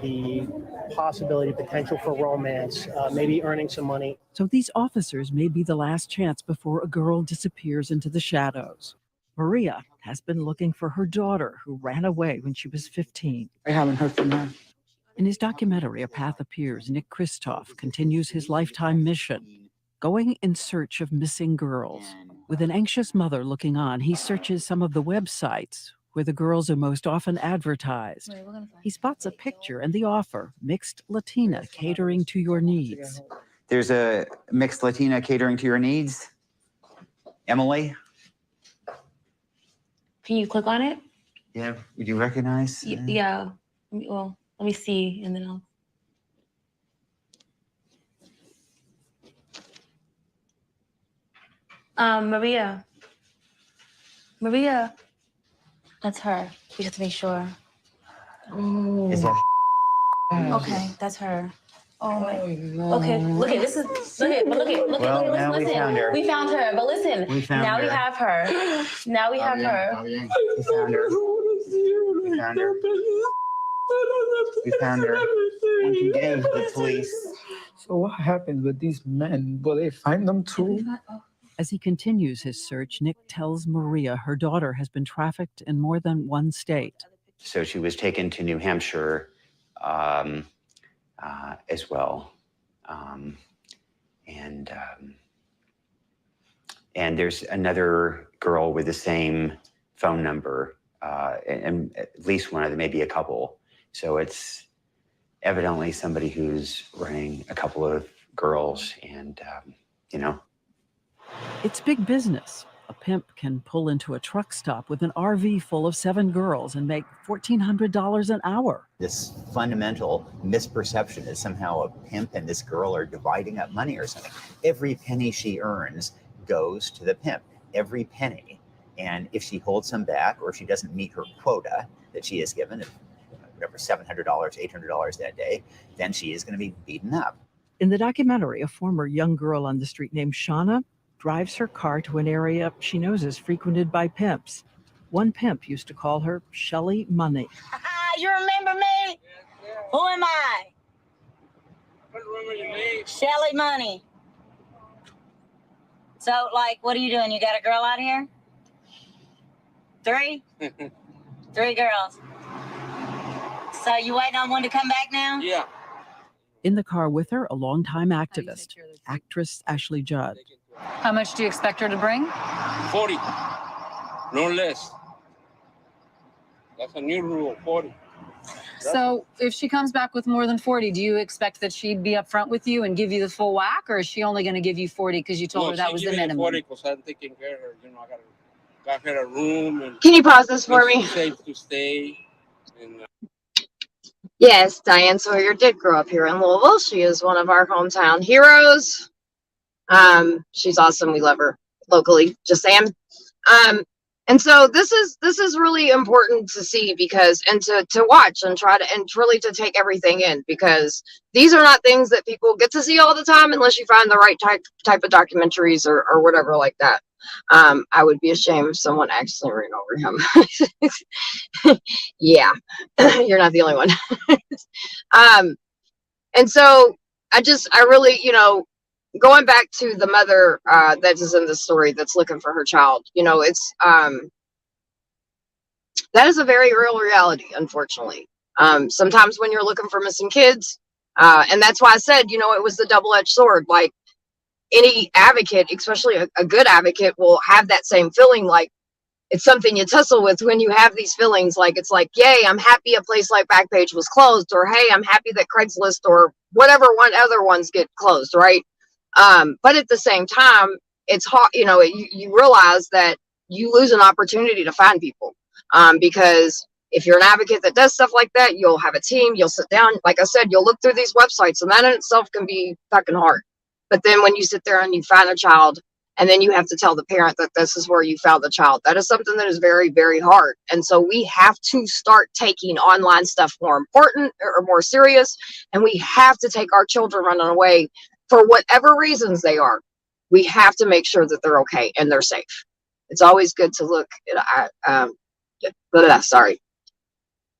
the possibility, potential for romance, maybe earning some money. So these officers may be the last chance before a girl disappears into the shadows. Maria has been looking for her daughter, who ran away when she was 15. I haven't heard from her. In his documentary, A Path Appears, Nick Kristof continues his lifetime mission, going in search of missing girls. With an anxious mother looking on, he searches some of the websites where the girls are most often advertised. He spots a picture and the offer, Mixed Latina Catering to Your Needs. There's a Mixed Latina Catering to Your Needs. Emily? Can you click on it? Yeah, would you recognize? Yeah. Well, let me see, and then I'll. Maria. Maria. That's her. We have to make sure. Oh. Is that? Okay, that's her. Oh my. Okay, look at this is look at Well, now listen. we found her. We found her, but listen. We found now her. we have her. Now we have her. We found her. We found her. We found her. We can get into the police. So what happened with these men? Will they find them too? As he continues his search, Nick tells Maria her daughter has been trafficked in more than one state. So she was taken to New Hampshire as well. And there's another girl with the same phone number, and at least one of them, maybe a couple. So it's evidently somebody who's running a couple of girls, and It's big business. A pimp can pull into a truck stop with an RV full of 7 girls and make $1,400 an hour. This fundamental misperception is somehow a pimp and this girl are dividing up money or something. Every penny she earns goes to the pimp, every penny. And if she holds some back, or if she doesn't meet her quota that she is given, whatever, $700, $800 that day, then she is going to be beaten up. In the documentary, a former young girl on the street named Shauna drives her car to an area she knows is frequented by pimps. One pimp used to call her Shelly Money. You remember me? Who am I? Shelly Money. So, what are you doing? You got a girl out here? 3? 3 girls. So you waiting on one to come back now? Yeah. In the car with her, a longtime activist, actress Ashley Judd. How much do you expect her to bring? 40, no less. That's a new rule, 40. So if she comes back with more than 40, do you expect that she'd be upfront with you and give you the full whack, or is she only going to give you 40 because you told her that was the minimum? 40 because I'm taking care of her. You know, I got her a room and Can you pause this for me? safe to stay. And, Yes, Diane Sawyer did grow up here in Louisville. She is one of our hometown heroes. She's awesome. We love her locally. Just saying. And so this is really important to see because and to watch and try to and really to take everything in because these are not things that people get to see all the time unless you find the right type of documentaries or whatever like that. I would be ashamed if someone accidentally ran over him. Yeah, you're not the only one. And so I really, going back to the mother that is in the story that's looking for her child, it's that is a very real reality, unfortunately. Sometimes when you're looking for missing kids, and that's why I said, it was the double-edged sword. Like any advocate, especially a good advocate, will have that same feeling. Like it's something you tussle with when you have these feelings. Like it's like, yay, I'm happy a place like Backpage was closed, or hey, I'm happy that Craigslist or whatever other ones get closed, right? But at the same time, it's hard. You realize that you lose an opportunity to find people. Because if you're an advocate that does stuff like that, you'll have a team, you'll sit down, like I said, you'll look through these websites, and that in itself can be fucking hard. But then when you sit there and you find a child, and then you have to tell the parent that this is where you found the child, that is something that is very, very hard. And so we have to start taking online stuff more important or more serious, and we have to take our children running away for whatever reasons they are. We have to make sure that they're okay and they're safe. It's always good to look at sorry.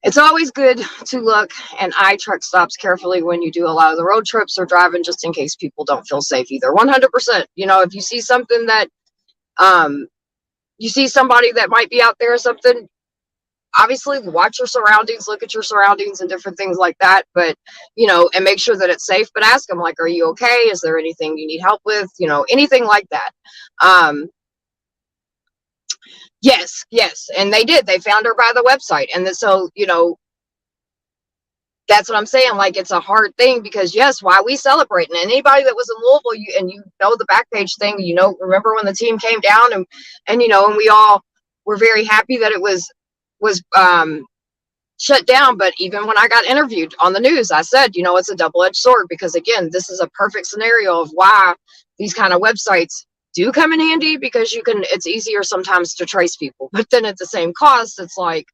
It's always good to look and eye truck stops carefully when you do a lot of the road trips or driving, just in case people don't feel safe either. 100%. If you see something that, you see somebody that might be out there or something, obviously watch your surroundings, look at your surroundings and different things like that. But, and make sure that it's safe, but ask them like, are you okay? Is there anything you need help with? Anything like that. Yes. And they did. They found her by the website. And then, so, that's what I'm saying. Like, it's a hard thing because, yes, why we celebrate. And anybody that was in Louisville, you know the Backpage thing, remember when the team came down and and we all were very happy that it was shut down. But even when I got interviewed on the news, I said, it's a double-edged sword because, again, this is a perfect scenario of why these kind of websites do come in handy because it's easier sometimes to trace people. But then at the same cost, it's like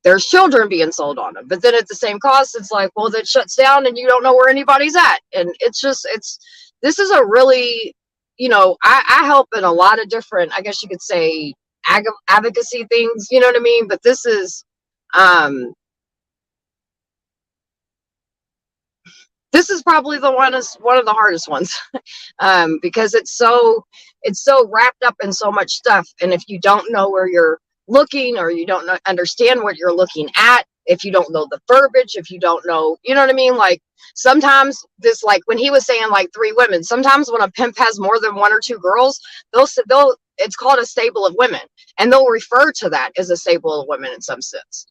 there's children being sold on them. But then at the same cost, it's like, well, that shuts down and you don't know where anybody's at. And this is a really, I help in a lot of different, I guess you could say, advocacy things, you know what I mean? But this is, probably one of the hardest ones, because it's so wrapped up in so much stuff. And if you don't know where you're looking, or you don't understand what you're looking at, if you don't know the verbiage, if you don't know, you know what I mean? Like sometimes this, like when he was saying like 3 women, sometimes when a pimp has more than 1 or 2 girls, it's called a stable of women, and they'll refer to that as a stable of women in some sense.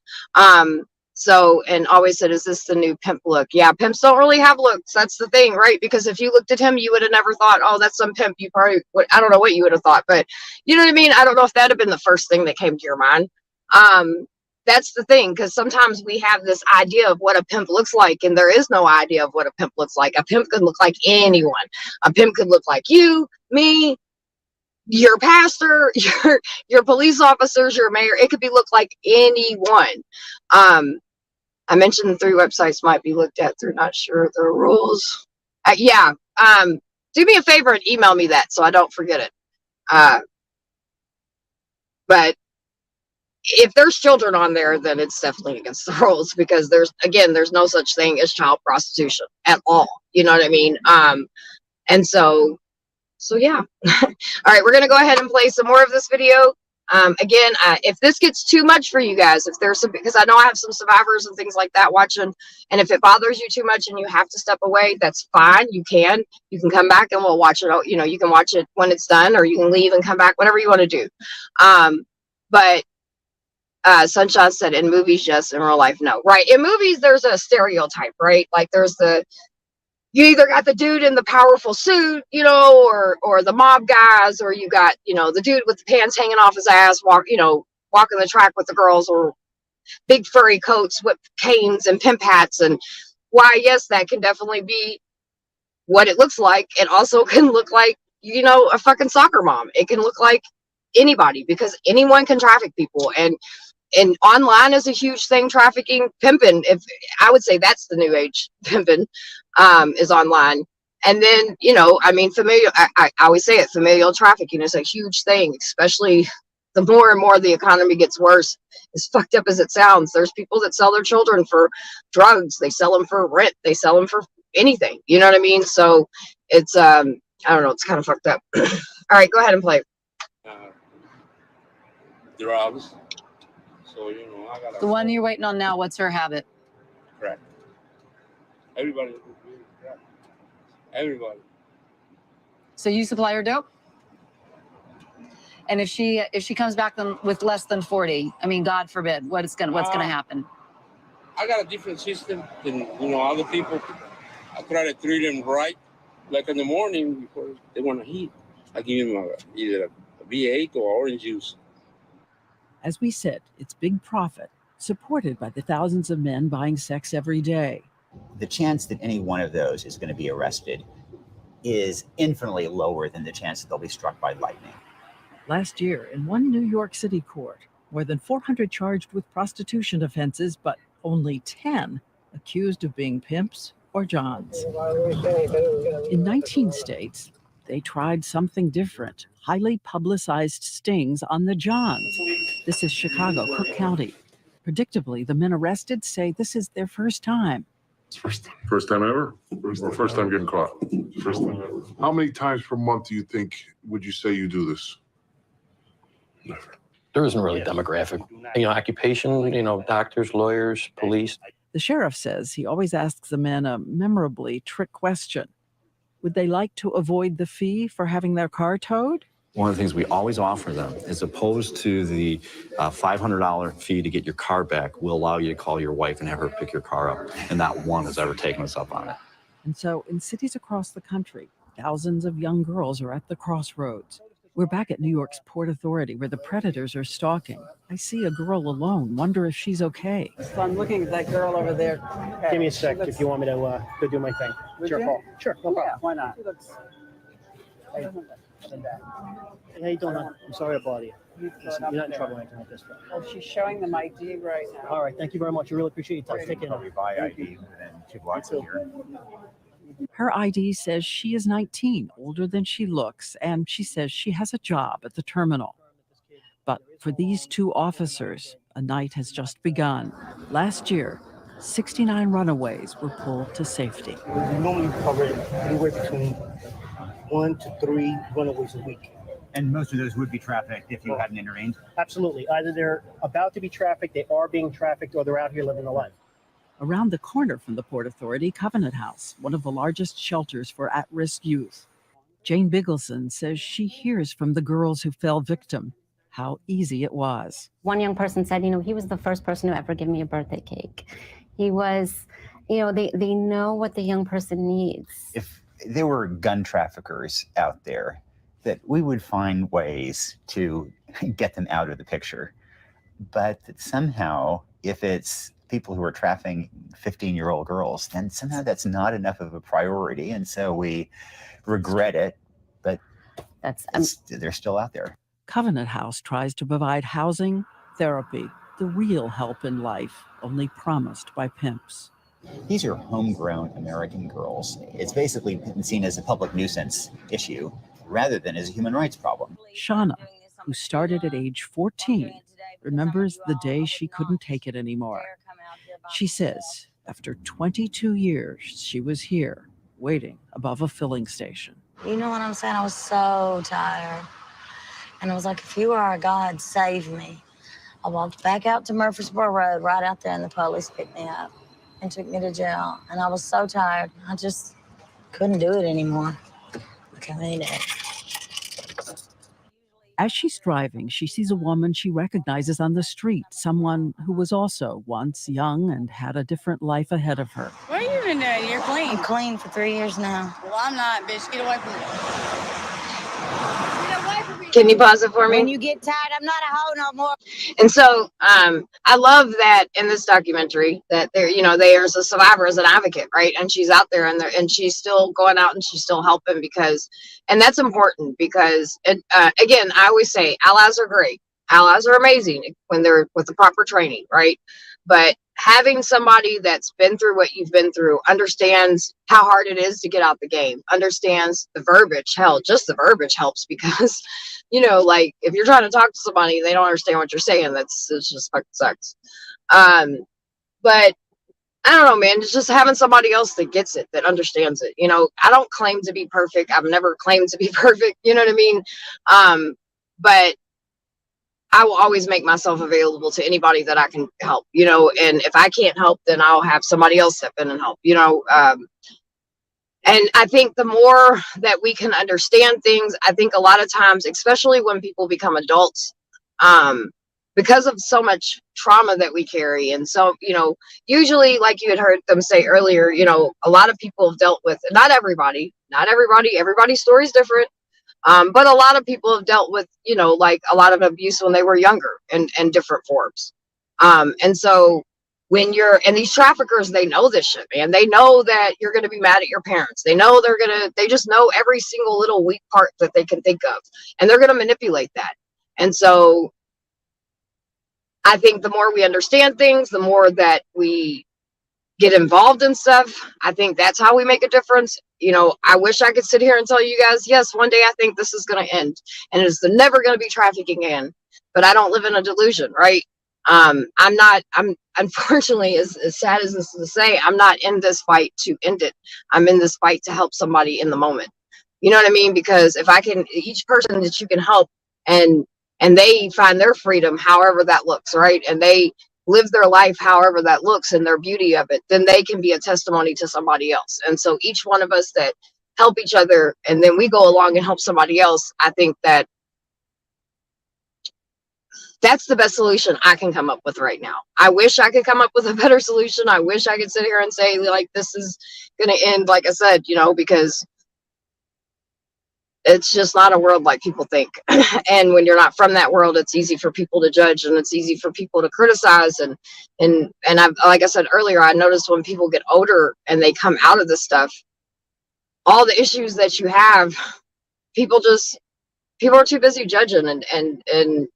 So, and always said, is this the new pimp look? Yeah, pimps don't really have looks. That's the thing, right? Because if you looked at him, you would have never thought, oh, that's some pimp. You probably would, I don't know what you would have thought, but you know what I mean? I don't know if that had been the first thing that came to your mind. That's the thing, because sometimes we have this idea of what a pimp looks like, and there is no idea of what a pimp looks like. A pimp could look like anyone. A pimp could look like you, me, your pastor, your police officers, your mayor. It could look like anyone. I mentioned the 3 websites might be looked at through not sure the rules. Yeah. Do me a favor and email me that so I don't forget it. But if there's children on there, then it's definitely against the rules, because there's no such thing as child prostitution at all. You know what I mean? And so yeah. All right, we're going to go ahead and play some more of this video. Again, if this gets too much for you guys, if there's some, because I know I have some survivors and things like that watching, and if it bothers you too much and you have to step away, that's fine. You can come back and we'll watch it. You can watch it when it's done, or you can leave and come back, whatever you want to do. But Sunshine said, in movies, yes, in real life, no. Right. In movies, there's a stereotype, right? Like there's you either got the dude in the powerful suit, or the mob guys, or you got, the dude with the pants hanging off his ass, walking the track with the girls, or big furry coats with canes and pimp hats. And why, yes, that can definitely be what it looks like. It also can look like, a fucking soccer mom. It can look like anybody, because anyone can traffic people. And online is a huge thing. Trafficking, pimping, if I would say that's the new age. Pimping is online. And then, familial, I always say it, familial trafficking is a huge thing, especially the more and more the economy gets worse. As fucked up as it sounds, there's people that sell their children for drugs. They sell them for rent. They sell them for anything. You know what I mean? So it's, I don't know, it's kind of fucked up. All right, go ahead and play. Drugs. So, I got The one you're waiting on now, what's her habit? crack. Everybody. Everybody. So you supply her dope? And if she comes back with less than 40, I mean, God forbid, what's gonna happen? I got a different system than other people. I try to treat them right. Like in the morning before they want to eat, I give them either a V8 or orange juice. As we said, it's big profit, supported by the thousands of men buying sex every day. The chance that any one of those is going to be arrested is infinitely lower than the chance that they'll be struck by lightning. Last year, in one New York City court, more than 400 charged with prostitution offenses, but only 10 accused of being pimps or johns. In 19 states, they tried something different, highly publicized stings on the johns. This is Chicago, Cook County. Predictably, the men arrested say this is their first time. First time ever? Or first time getting caught? First time ever. How many times per month would you say you do this? Never. There isn't really demographic, occupation, doctors, lawyers, police. The sheriff says he always asks the men a memorably trick question. Would they like to avoid the fee for having their car towed? One of the things we always offer them, as opposed to the $500 fee to get your car back, we'll allow you to call your wife and have her pick your car up. And not one has ever taken us up on it. And so in cities across the country, thousands of young girls are at the crossroads. We're back at New York's Port Authority where the predators are stalking. I see a girl alone, wonder if she's okay. So I'm looking at that girl over there. Give me a sec if you want me to go do my thing. It's your call. Sure, no problem. Why not? Hey, how you doing, hon? I'm sorry to bother you. Listen, you're not in trouble or anything like this. Well, she's showing them ID right now. All right, thank you very much. I really appreciate your time. Take care. Probably buy ID within 2 blocks of here. Her ID says she is 19, older than she looks, and she says she has a job at the terminal. But for these two officers, a night has just begun. Last year, 69 runaways were pulled to safety. We normally cover anywhere between 1 to 3 runaways a week. And most of those would be trafficked if you hadn't intervened? Absolutely. Either they're about to be trafficked, they are being trafficked, or they're out here living a life. Around the corner from the Port Authority, Covenant House, one of the largest shelters for at-risk youth. Jane Biggleson says she hears from the girls who fell victim how easy it was. One young person said, he was the first person to ever give me a birthday cake. He was, they know what the young person needs. If there were gun traffickers out there, that we would find ways to get them out of the picture. But that somehow, if it's people who are trafficking 15-year-old girls, then somehow that's not enough of a priority. And so we regret it, but they're still out there. Covenant House tries to provide housing, therapy, the real help in life, only promised by pimps. These are homegrown American girls. It's basically been seen as a public nuisance issue rather than as a human rights problem. Shauna, who started at age 14, remembers the day she couldn't take it anymore. She says after 22 years, she was here, waiting above a filling station. You know what I'm saying? I was so tired. And I was like, if you are a God, save me. I walked back out to Murfreesboro Road, right out there, and the police picked me up and took me to jail. And I was so tired. I just couldn't do it anymore. I made it. As she's driving, she sees a woman she recognizes on the street, someone who was also once young and had a different life ahead of her. What have you been doing? You're clean. I'm clean for 3 years now. Well, I'm not, bitch. Get away from me. Get away from me. Can you pause it for me? When you get tired, I'm not a hoe no more. And so I love that in this documentary that there, you know, there's a survivor as an advocate, right? And she's out there and she's still going out and she's still helping and that's important because, again, I always say allies are great. Allies are amazing when they're with the proper training, right? But having somebody that's been through what you've been through, understands how hard it is to get out the game, understands the verbiage, hell, just the verbiage helps because, you know, like if you're trying to talk to somebody, they don't understand what you're saying. It's just fucking sucks. But I don't know, man, it's just having somebody else that gets it, that understands it. You know, I don't claim to be perfect. I've never claimed to be perfect. You know what I mean? But I will always make myself available to anybody that I can help, you know, and if I can't help, then I'll have somebody else step in and help, you know. And I think the more that we can understand things, I think a lot of times, especially when people become adults, because of so much trauma that we carry. And so, you know, usually, like you had heard them say earlier, you know, a lot of people have dealt with, not everybody's story is different. But a lot of people have dealt with, you know, like a lot of abuse when they were younger and different forms. And so when and these traffickers, they know this shit, man. They know that you're going to be mad at your parents. They know they just know every single little weak part that they can think of. And they're going to manipulate that. And so I think the more we understand things, the more that we get involved in stuff, I think that's how we make a difference. You know, I wish I could sit here and tell you guys, yes, one day I think this is going to end and it's never going to be trafficking again, but I don't live in a delusion, right? I'm unfortunately, as sad as this is to say, I'm not in this fight to end it. I'm in this fight to help somebody in the moment. You know what I mean? Because if I can, each person that you can help and they find their freedom, however that looks, right? And they live their life however that looks and their beauty of it, then they can be a testimony to somebody else. And so each one of us that help each other and then we go along and help somebody else, I think that that's the best solution I can come up with right now. I wish I could come up with a better solution. I wish I could sit here and say, like, this is going to end, like I said, you know, because it's just not a world like people think. And when you're not from that world, it's easy for people to judge and it's easy for people to criticize. And I've, like I said earlier, I noticed when people get older and they come out of this stuff, all the issues that you have, people are too busy judging and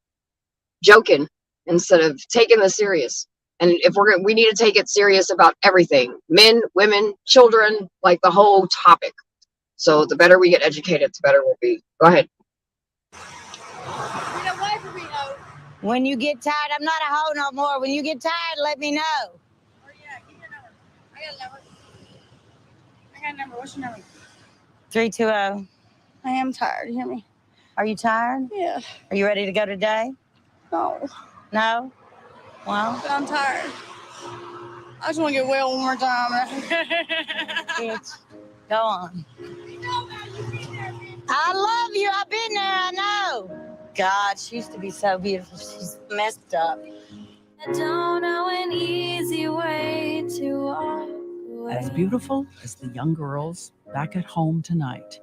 joking instead of taking this serious. And if we need to take it serious about everything, men, women, children, like the whole topic. So the better we get educated, the better we'll be. Go ahead. Get away from me, hoe. When you get tired, I'm not a hoe no more. When you get tired, let me know. Oh, yeah, give me your number. I got a number. What's your number? 320. I am tired. You hear me? Are you tired? Yeah. Are you ready to go today? No. No? Well. But I'm tired. I just want to get well one more time. Bitch, go on. I love you. I've been there. I know. God, she used to be so beautiful. She's messed up. I don't know an easy way to walk away. As beautiful as the young girls back at home tonight.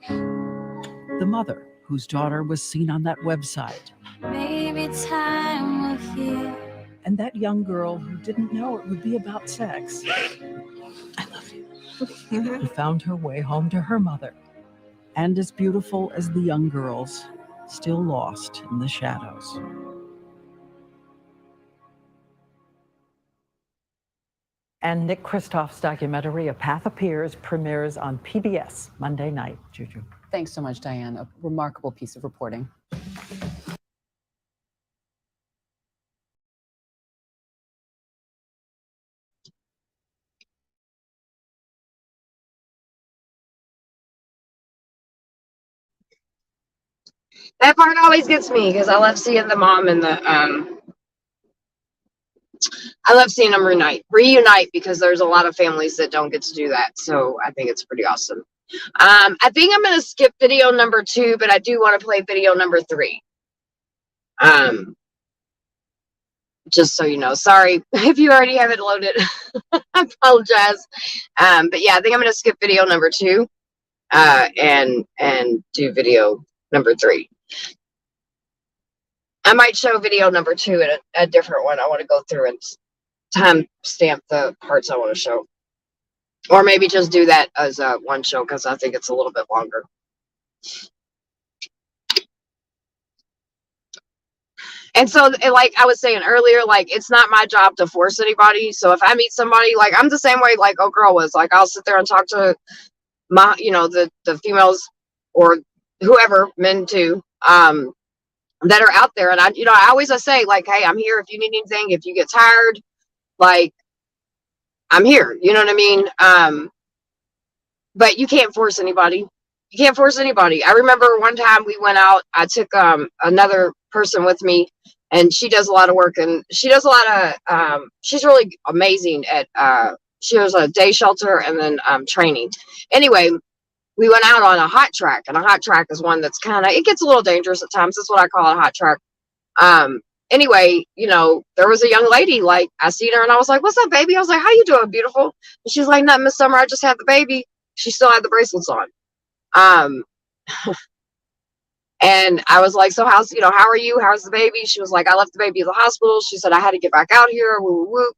The mother whose daughter was seen on that website. Maybe time will heal. And that young girl who didn't know it would be about sex. I love you. Who found her way home to her mother. And as beautiful as the young girls, still lost in the shadows. And Nick Kristoff's documentary, A Path Appears, premieres on PBS Monday night. Juju. Thanks so much, Diane. A remarkable piece of reporting. That part always gets me because I love seeing the mom and I love seeing them reunite because there's a lot of families that don't get to do that. So I think it's pretty awesome. I think I'm going to skip video number 2, but I do want to play video number 3. Just so you know, sorry if you already have it loaded. I apologize. But yeah, I think I'm going to skip video number 2, and do video number 3. I might show video number 2 at a different one. I want to go through and time stamp the parts I want to show, or maybe just do that as one show because I think it's a little bit longer. And so, like I was saying earlier, like, it's not my job to force anybody. So if I meet somebody, like, I'm the same way, like, oh, girl was, like, I'll sit there and talk to my, the females or whoever, men too, that are out there. And I say, like, hey, I'm here if you need anything. If you get tired, like, I'm here. You know what I mean? But you can't force anybody. You can't force anybody. I remember one time we went out, I took another person with me, and she does a lot of work, and she does a lot of she's really amazing at she was a day shelter and then training. Anyway, we went out on a hot track, and a hot track is one that's it gets a little dangerous at times. That's what I call a hot track. Anyway, there was a young lady, like, I seen her and I was like, what's up, baby? I was like, how you doing, beautiful? And she's like, nothing, Miss Summer, I just had the baby. She still had the bracelets on. And I was like, so how are you? How's the baby? She was like, I left the baby at the hospital. She said, I had to get back out here. Woo, woo, woo.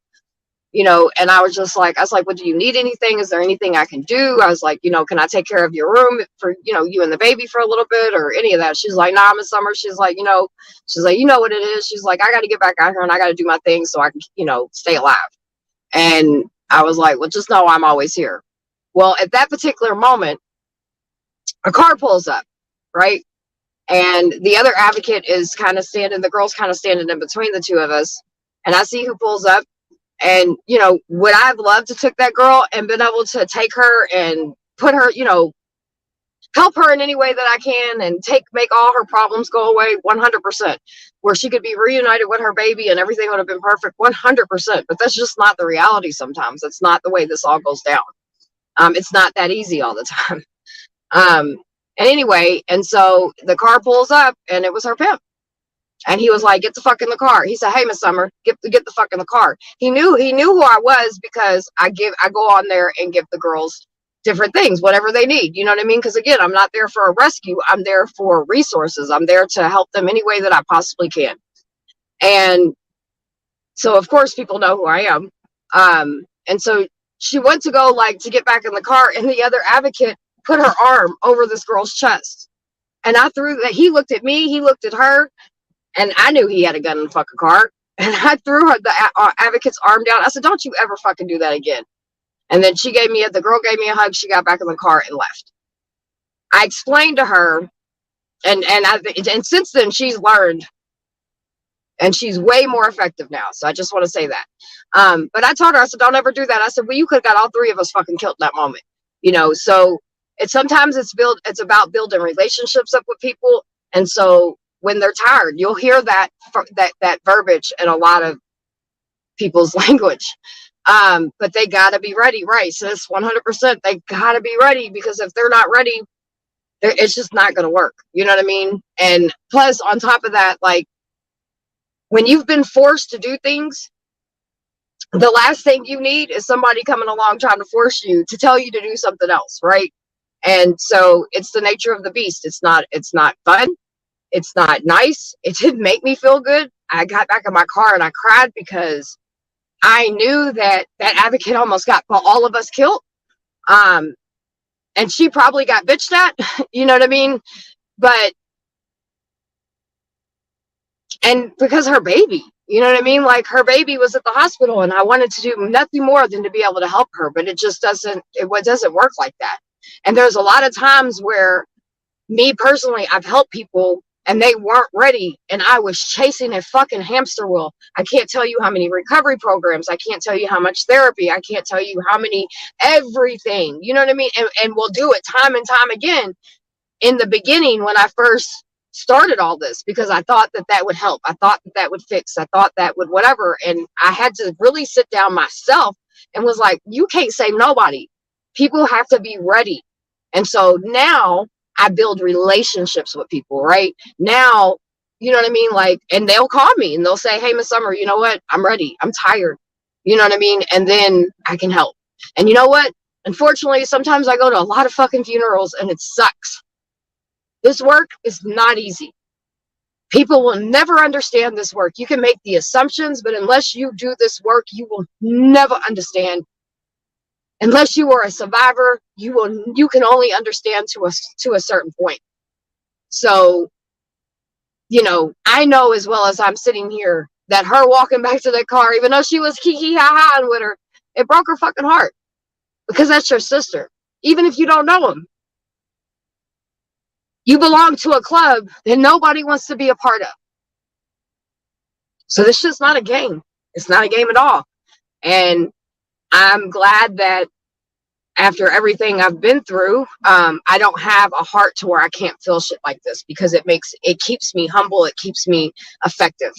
And I was like, well, do you need anything? Is there anything I can do? I was like, can I take care of your room for, you and the baby for a little bit or any of that? She's like, nah, Miss Summer. She's like, you know what it is. She's like, I got to get back out here and I got to do my thing so I can, stay alive. And I was like, well, just know I'm always here. Well, at that particular moment, a car pulls up, right? And the other advocate is the girl's kind of standing in between the two of us. And I see who pulls up. And, would I have loved to took that girl and been able to take her and put her, help her in any way that I can and make all her problems go away? 100%. Where she could be reunited with her baby and everything would have been perfect. 100%. But that's just not the reality sometimes. It's not the way this all goes down. It's not that easy all the time. And anyway, and so the car pulls up and it was her pimp. And he was like, get the fuck in the car. He said, hey, Miss Summer, get the fuck in the car. He knew who I was because I go on there and give the girls different things, whatever they need. You know what I mean? Because again, I'm not there for a rescue. I'm there for resources. I'm there to help them any way that I possibly can. And so of course people know who I am. And so she went to go to get back in the car, and the other advocate put her arm over this girl's chest. And I threw that. He looked at me, he looked at her, and I knew he had a gun in the fucking car. And I threw the advocate's arm down. I said, don't you ever fucking do that again. And then the girl gave me a hug. She got back in the car and left. I explained to her, and since then she's learned, and she's way more effective now. So I just want to say that. But I told her, I said, don't ever do that. I said, well, you could have got all 3 of us fucking killed in that moment. So sometimes it's about building relationships up with people. And so when they're tired, you'll hear that verbiage in a lot of people's language. But they got to be ready, right? Sis, 100%. They got to be ready, because if they're not ready, it's just not going to work. You know what I mean? And plus, on top of that, when you've been forced to do things, the last thing you need is somebody coming along trying to force you to tell you to do something else, right? And so it's the nature of the beast. It's not fun. It's not nice. It didn't make me feel good. I got back in my car and I cried because I knew that advocate almost got all of us killed. And she probably got bitched at, you know what I mean? And because her baby, you know what I mean? Her baby was at the hospital and I wanted to do nothing more than to be able to help her, but it doesn't work like that. And there's a lot of times where me personally, I've helped people and they weren't ready, and I was chasing a fucking hamster wheel. I can't tell you how many recovery programs. I can't tell you how much therapy. I can't tell you how many everything. You know what I mean? And we'll do it time and time again. In the beginning, when I first started all this, because I thought that would help. I thought that would fix. I thought that would whatever. And I had to really sit down myself and was like, you can't save nobody. People have to be ready. And so now I build relationships with people, right? Now, you know what I mean? Like, and they'll call me and they'll say, hey, Miss Summer, you know what? I'm ready. I'm tired. You know what I mean? And then I can help. And you know what? Unfortunately, sometimes I go to a lot of fucking funerals and it sucks. This work is not easy. People will never understand this work. You can make the assumptions, but unless you do this work, you will never understand. Unless you are a survivor, you can only understand to a certain point. So, you know, I know as well as I'm sitting here that her walking back to the car, even though she was kiki ha ha with her, it broke her fucking heart, because that's your sister. Even if you don't know them, you belong to a club that nobody wants to be a part of. So this shit's not a game. It's not a game at all. And I'm glad that after everything I've been through, I don't have a heart to where I can't feel shit like this, because it keeps me humble. It keeps me effective.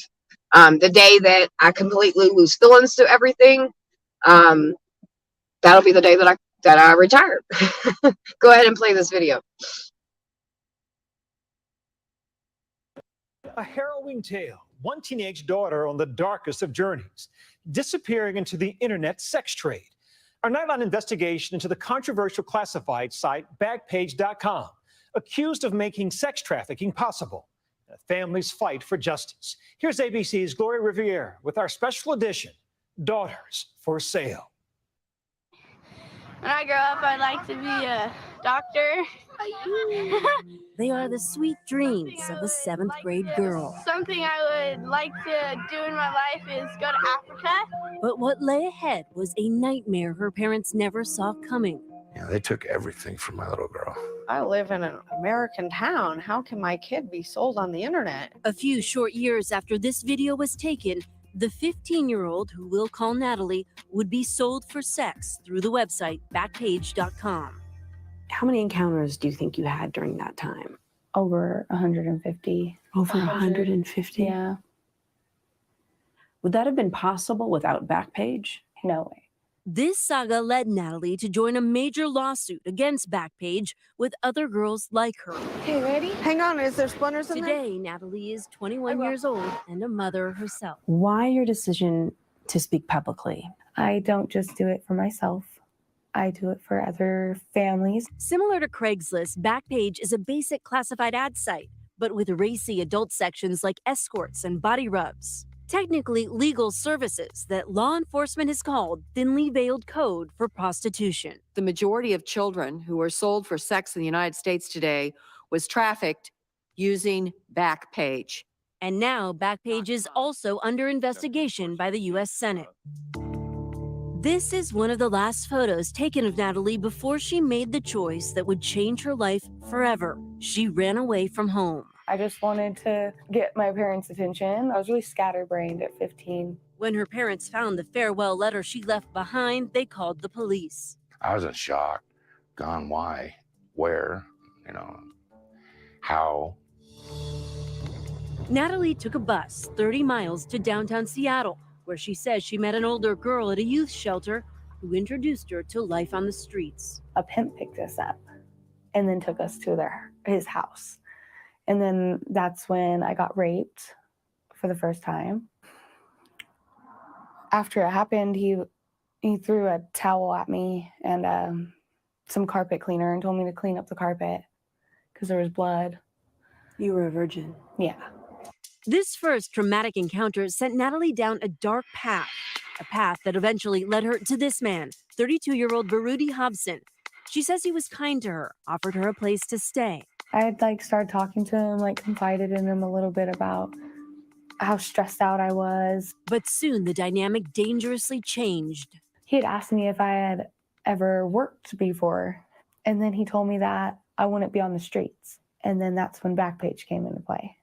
The day that I completely lose feelings to everything, that'll be the day that I retire. Go ahead and play this video. A harrowing tale. One teenage daughter on the darkest of journeys, disappearing into the internet sex trade. Our nightline investigation into the controversial classified site Backpage.com, accused of making sex trafficking possible. A family's fight for justice. Here's ABC's Gloria Riviere with our special edition, Daughters for Sale. When I grow up, I'd like to be a doctor. They are the sweet dreams of a 7th grade girl. Something I would like to do in my life is go to Africa. But what lay ahead was a nightmare her parents never saw coming. Yeah, they took everything from my little girl. I live in an American town. How can my kid be sold on the internet? A few short years after this video was taken, the 15-year-old, who we'll call Natalie, would be sold for sex through the website Backpage.com. How many encounters do you think you had during that time? Over 150. Over 150? Yeah. Would that have been possible without Backpage? No way. This saga led Natalie to join a major lawsuit against Backpage with other girls like her. Okay, ready? Hang on, is there splinters in there? Today, Natalie is 21 years old and a mother herself. Why your decision to speak publicly? I don't just do it for myself. I do it for other families. Similar to Craigslist, Backpage is a basic classified ad site, but with racy adult sections like escorts and body rubs. Technically legal services that law enforcement has called thinly veiled code for prostitution. The majority of children who are sold for sex in the United States today was trafficked using Backpage. And now Backpage is also under investigation by the U.S. Senate. This is one of the last photos taken of Natalie before she made the choice that would change her life forever. She ran away from home. I just wanted to get my parents' attention. I was really scatterbrained at 15. When her parents found the farewell letter she left behind, they called the police. I was in shock. Gone, why? Where? How? Natalie took a bus 30 miles to downtown Seattle, where she says she met an older girl at a youth shelter who introduced her to life on the streets. A pimp picked us up and then took us to his house. And then that's when I got raped for the first time. After it happened, he threw a towel at me and some carpet cleaner and told me to clean up the carpet because there was blood. You were a virgin? Yeah. This first traumatic encounter sent Natalie down a dark path, a path that eventually led her to this man, 32-year-old Baruti Hobson. She says he was kind to her, offered her a place to stay. I had started talking to him, confided in him a little bit about how stressed out I was. But soon the dynamic dangerously changed. He had asked me if I had ever worked before. And then he told me that I wouldn't be on the streets. And then that's when Backpage came into play.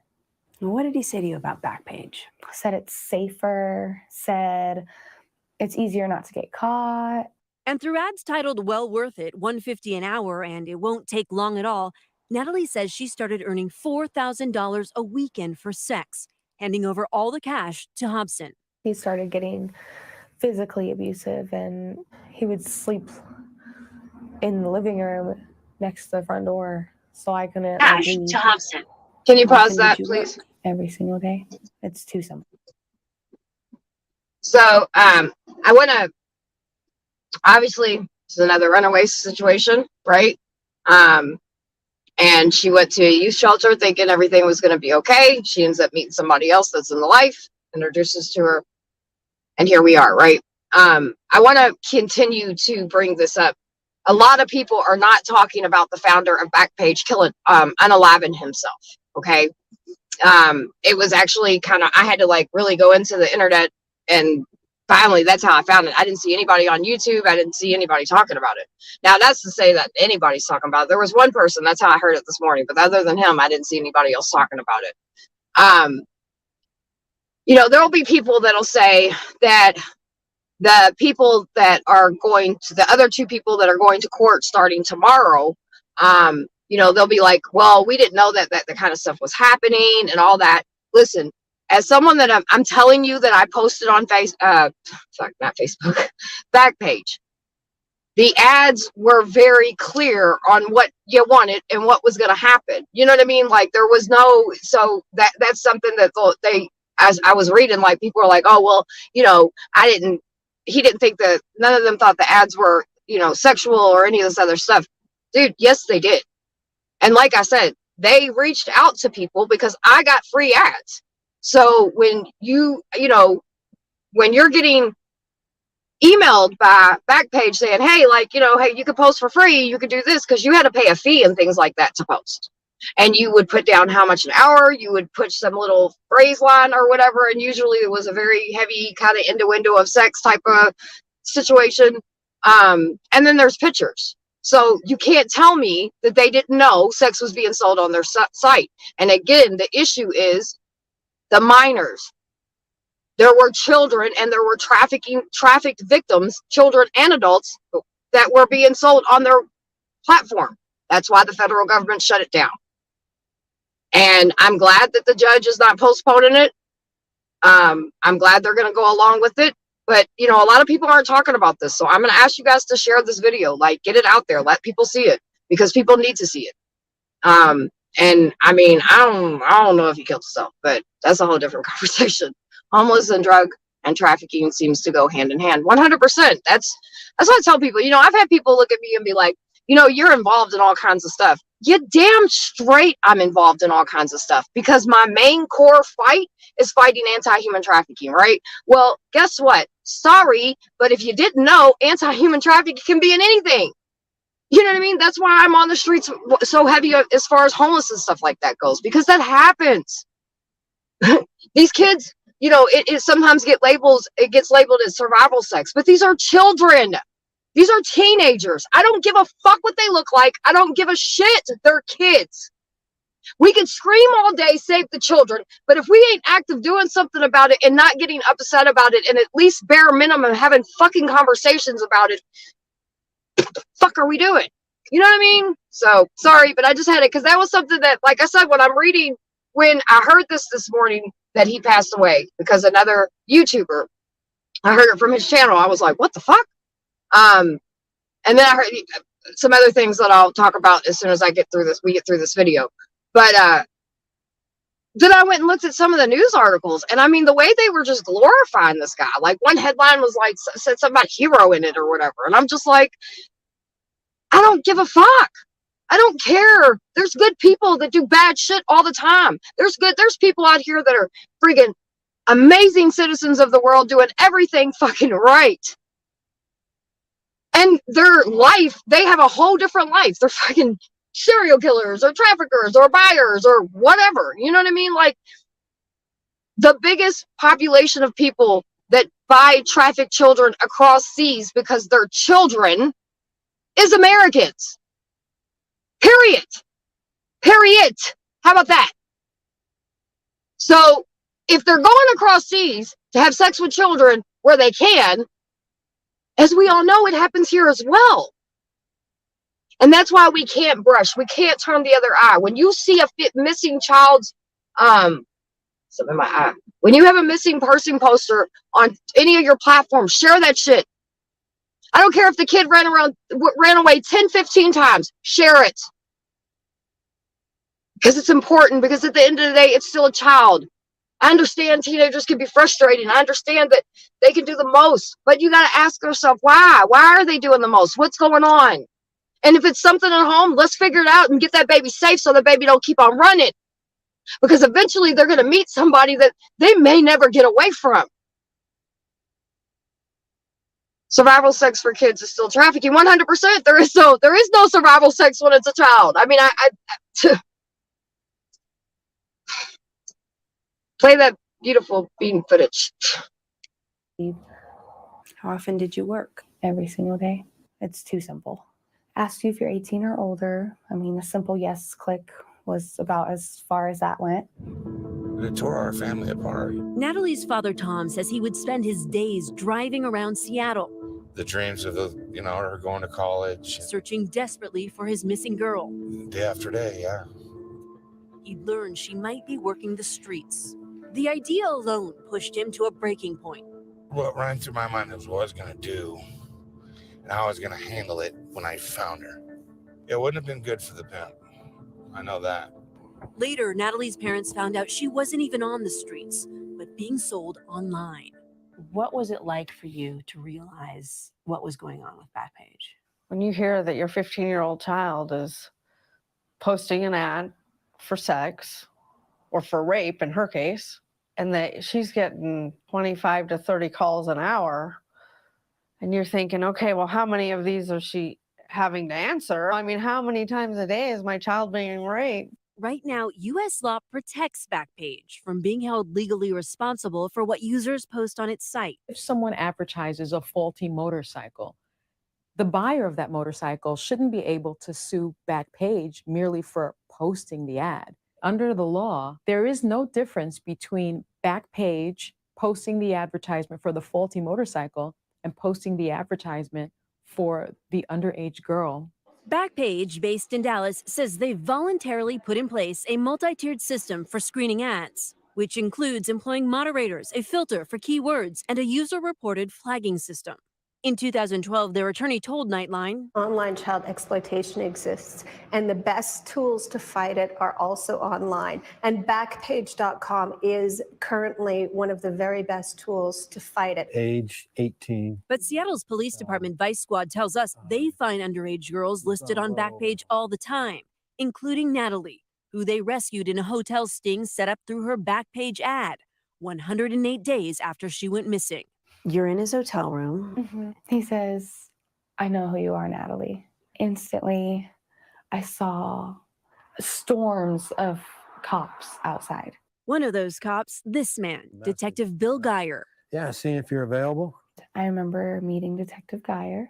What did he say to you about Backpage? Said it's safer, said it's easier not to get caught. And through ads titled Well Worth It, $150 an hour, and It Won't Take Long at All, Natalie says she started earning $4,000 a weekend for sex, handing over all the cash to Hobson. He started getting physically abusive, and he would sleep in the living room next to the front door, so I couldn't Ash leave. Thompson. Can you How pause often that, did you please? look? Every single day. It's too simple. So, I want to, obviously, it's another runaway situation, right? And she went to a youth shelter thinking everything was going to be okay. She ends up meeting somebody else that's in the life, introduces to her, and here we are, right? I want to continue to bring this up. A lot of people are not talking about the founder of Backpage killing, unaliving himself, okay? It was actually kind of, I had to like really go into the internet, and finally that's how I found it. I didn't see anybody on YouTube. I didn't see anybody talking about it. Now that's to say that anybody's talking about it. There was one person, that's how I heard it this morning, but other than him, I didn't see anybody else talking about it. You know, there'll be people that'll say that the people that are going to, the other two people that are going to court starting tomorrow, you know, they'll be like, well, we didn't know that the kind of stuff was happening and all that. Listen, as someone that I'm telling you that I posted on not Facebook, Backpage, the ads were very clear on what you wanted and what was going to happen. You know what I mean? Like there was no, so that's something that they, as I was reading, like people were like, oh, well, you know, he didn't think that, none of them thought the ads were, you know, sexual or any of this other stuff. Dude, yes, they did. And like I said, they reached out to people because I got free ads. So when you know, when you're getting emailed by Backpage saying, hey, like, you know, hey, you could post for free, you could do this, because you had to pay a fee and things like that to post. And you would put down how much an hour, you would put some little phrase line or whatever, and usually it was a very heavy kind of innuendo of sex type of situation. And then there's pictures. So you can't tell me that they didn't know sex was being sold on their site. And again, the issue is the minors. There were children and there were trafficked victims, children and adults, that were being sold on their platform. That's why the federal government shut it down. And I'm glad that the judge is not postponing it. I'm glad they're going to go along with it. But, you know, a lot of people aren't talking about this. So I'm going to ask you guys to share this video, like get it out there, let people see it, because people need to see it. And I mean, I don't know if he killed himself, but that's a whole different conversation. Homeless and drug and trafficking seems to go hand in hand. 100%. That's what I tell people. You know, I've had people look at me and be like, you know, you're involved in all kinds of stuff. You damn straight I'm involved in all kinds of stuff, because my main core fight is fighting anti-human trafficking, right? Well, guess what? Sorry, but if you didn't know, anti-human trafficking can be in anything. You know what I mean? That's why I'm on the streets so heavy as far as homeless and stuff like that goes, because that happens. These kids, you know, it sometimes gets labeled as survival sex, but these are children. These are teenagers. I don't give a fuck what they look like. I don't give a shit. They're kids. We can scream all day, save the children, but if we ain't active doing something about it and not getting upset about it, and at least bare minimum having fucking conversations about it, what the fuck are we doing? You know what I mean? So sorry, but I just had it because that was something that, like I said, when I'm reading, when I heard this morning that he passed away because another YouTuber, I heard it from his channel. I was like, what the fuck? And then I heard some other things that I'll talk about as soon as we get through this video. But then I went and looked at some of the news articles, and I mean, the way they were just glorifying this guy. Like one headline was like, said something about hero in it or whatever. And I'm just like, I don't give a fuck. I don't care. There's good people that do bad shit all the time. There's people out here that are freaking amazing citizens of the world doing everything fucking right. And their life, they have a whole different life. They're fucking serial killers or traffickers or buyers or whatever. You know what I mean? Like, the biggest population of people that buy trafficked children across seas because they're children is Americans. Period. How about that? So if they're going across seas to have sex with children where they can, as we all know, it happens here as well. And that's why we can't turn the other eye. When you see a missing child's, something in my eye. When you have a missing person poster on any of your platforms, share that shit. I don't care if the kid ran away 10, 15 times. Share it. Because it's important, because at the end of the day, it's still a child. I understand teenagers can be frustrating. I understand that they can do the most, but you got to ask yourself, why? Why are they doing the most? What's going on? And if it's something at home, let's figure it out and get that baby safe so the baby don't keep on running. Because eventually they're going to meet somebody that they may never get away from. Survival sex for kids is still trafficking. 100%. There is no survival sex when it's a child. I mean, play that beautiful bean footage. How often did you work? Every single day. It's too simple. Asked you if you're 18 or older. I mean, a simple yes click was about as far as that went. It tore our family apart. Natalie's father, Tom, says he would spend his days driving around Seattle, The dreams of her going to college. searching desperately for his missing girl. Day after day, yeah. He learned she might be working the streets. The idea alone pushed him to a breaking point. What ran through my mind was what I was going to do and how I was going to handle it when I found her. It wouldn't have been good for the pimp. I know that. Later, Natalie's parents found out she wasn't even on the streets, but being sold online. What was it like for you to realize what was going on with Backpage? When you hear that your 15-year-old child is posting an ad for sex or for rape in her case, and that she's getting 25 to 30 calls an hour, and you're thinking, okay, well, how many of these is she having to answer? I mean, how many times a day is my child being raped? Right now, U.S. law protects Backpage from being held legally responsible for what users post on its site. If someone advertises a faulty motorcycle, the buyer of that motorcycle shouldn't be able to sue Backpage merely for posting the ad. Under the law, there is no difference between Backpage posting the advertisement for the faulty motorcycle and posting the advertisement for the underage girl. Backpage, based in Dallas, says they voluntarily put in place a multi-tiered system for screening ads, which includes employing moderators, a filter for keywords, and a user-reported flagging system. In 2012, their attorney told Nightline, online child exploitation exists, and the best tools to fight it are also online. And Backpage.com is currently one of the very best tools to fight it. Age 18. But Seattle's police department Vice Squad tells us they find underage girls listed on Backpage all the time, including Natalie, who they rescued in a hotel sting set up through her Backpage ad 108 days after she went missing. You're in his hotel room. Mm-hmm. He says, I know who you are, Natalie. Instantly, I saw storms of cops outside. One of those cops, this man, Detective Bill Geyer. Yeah, seeing if you're available. I remember meeting Detective Geyer.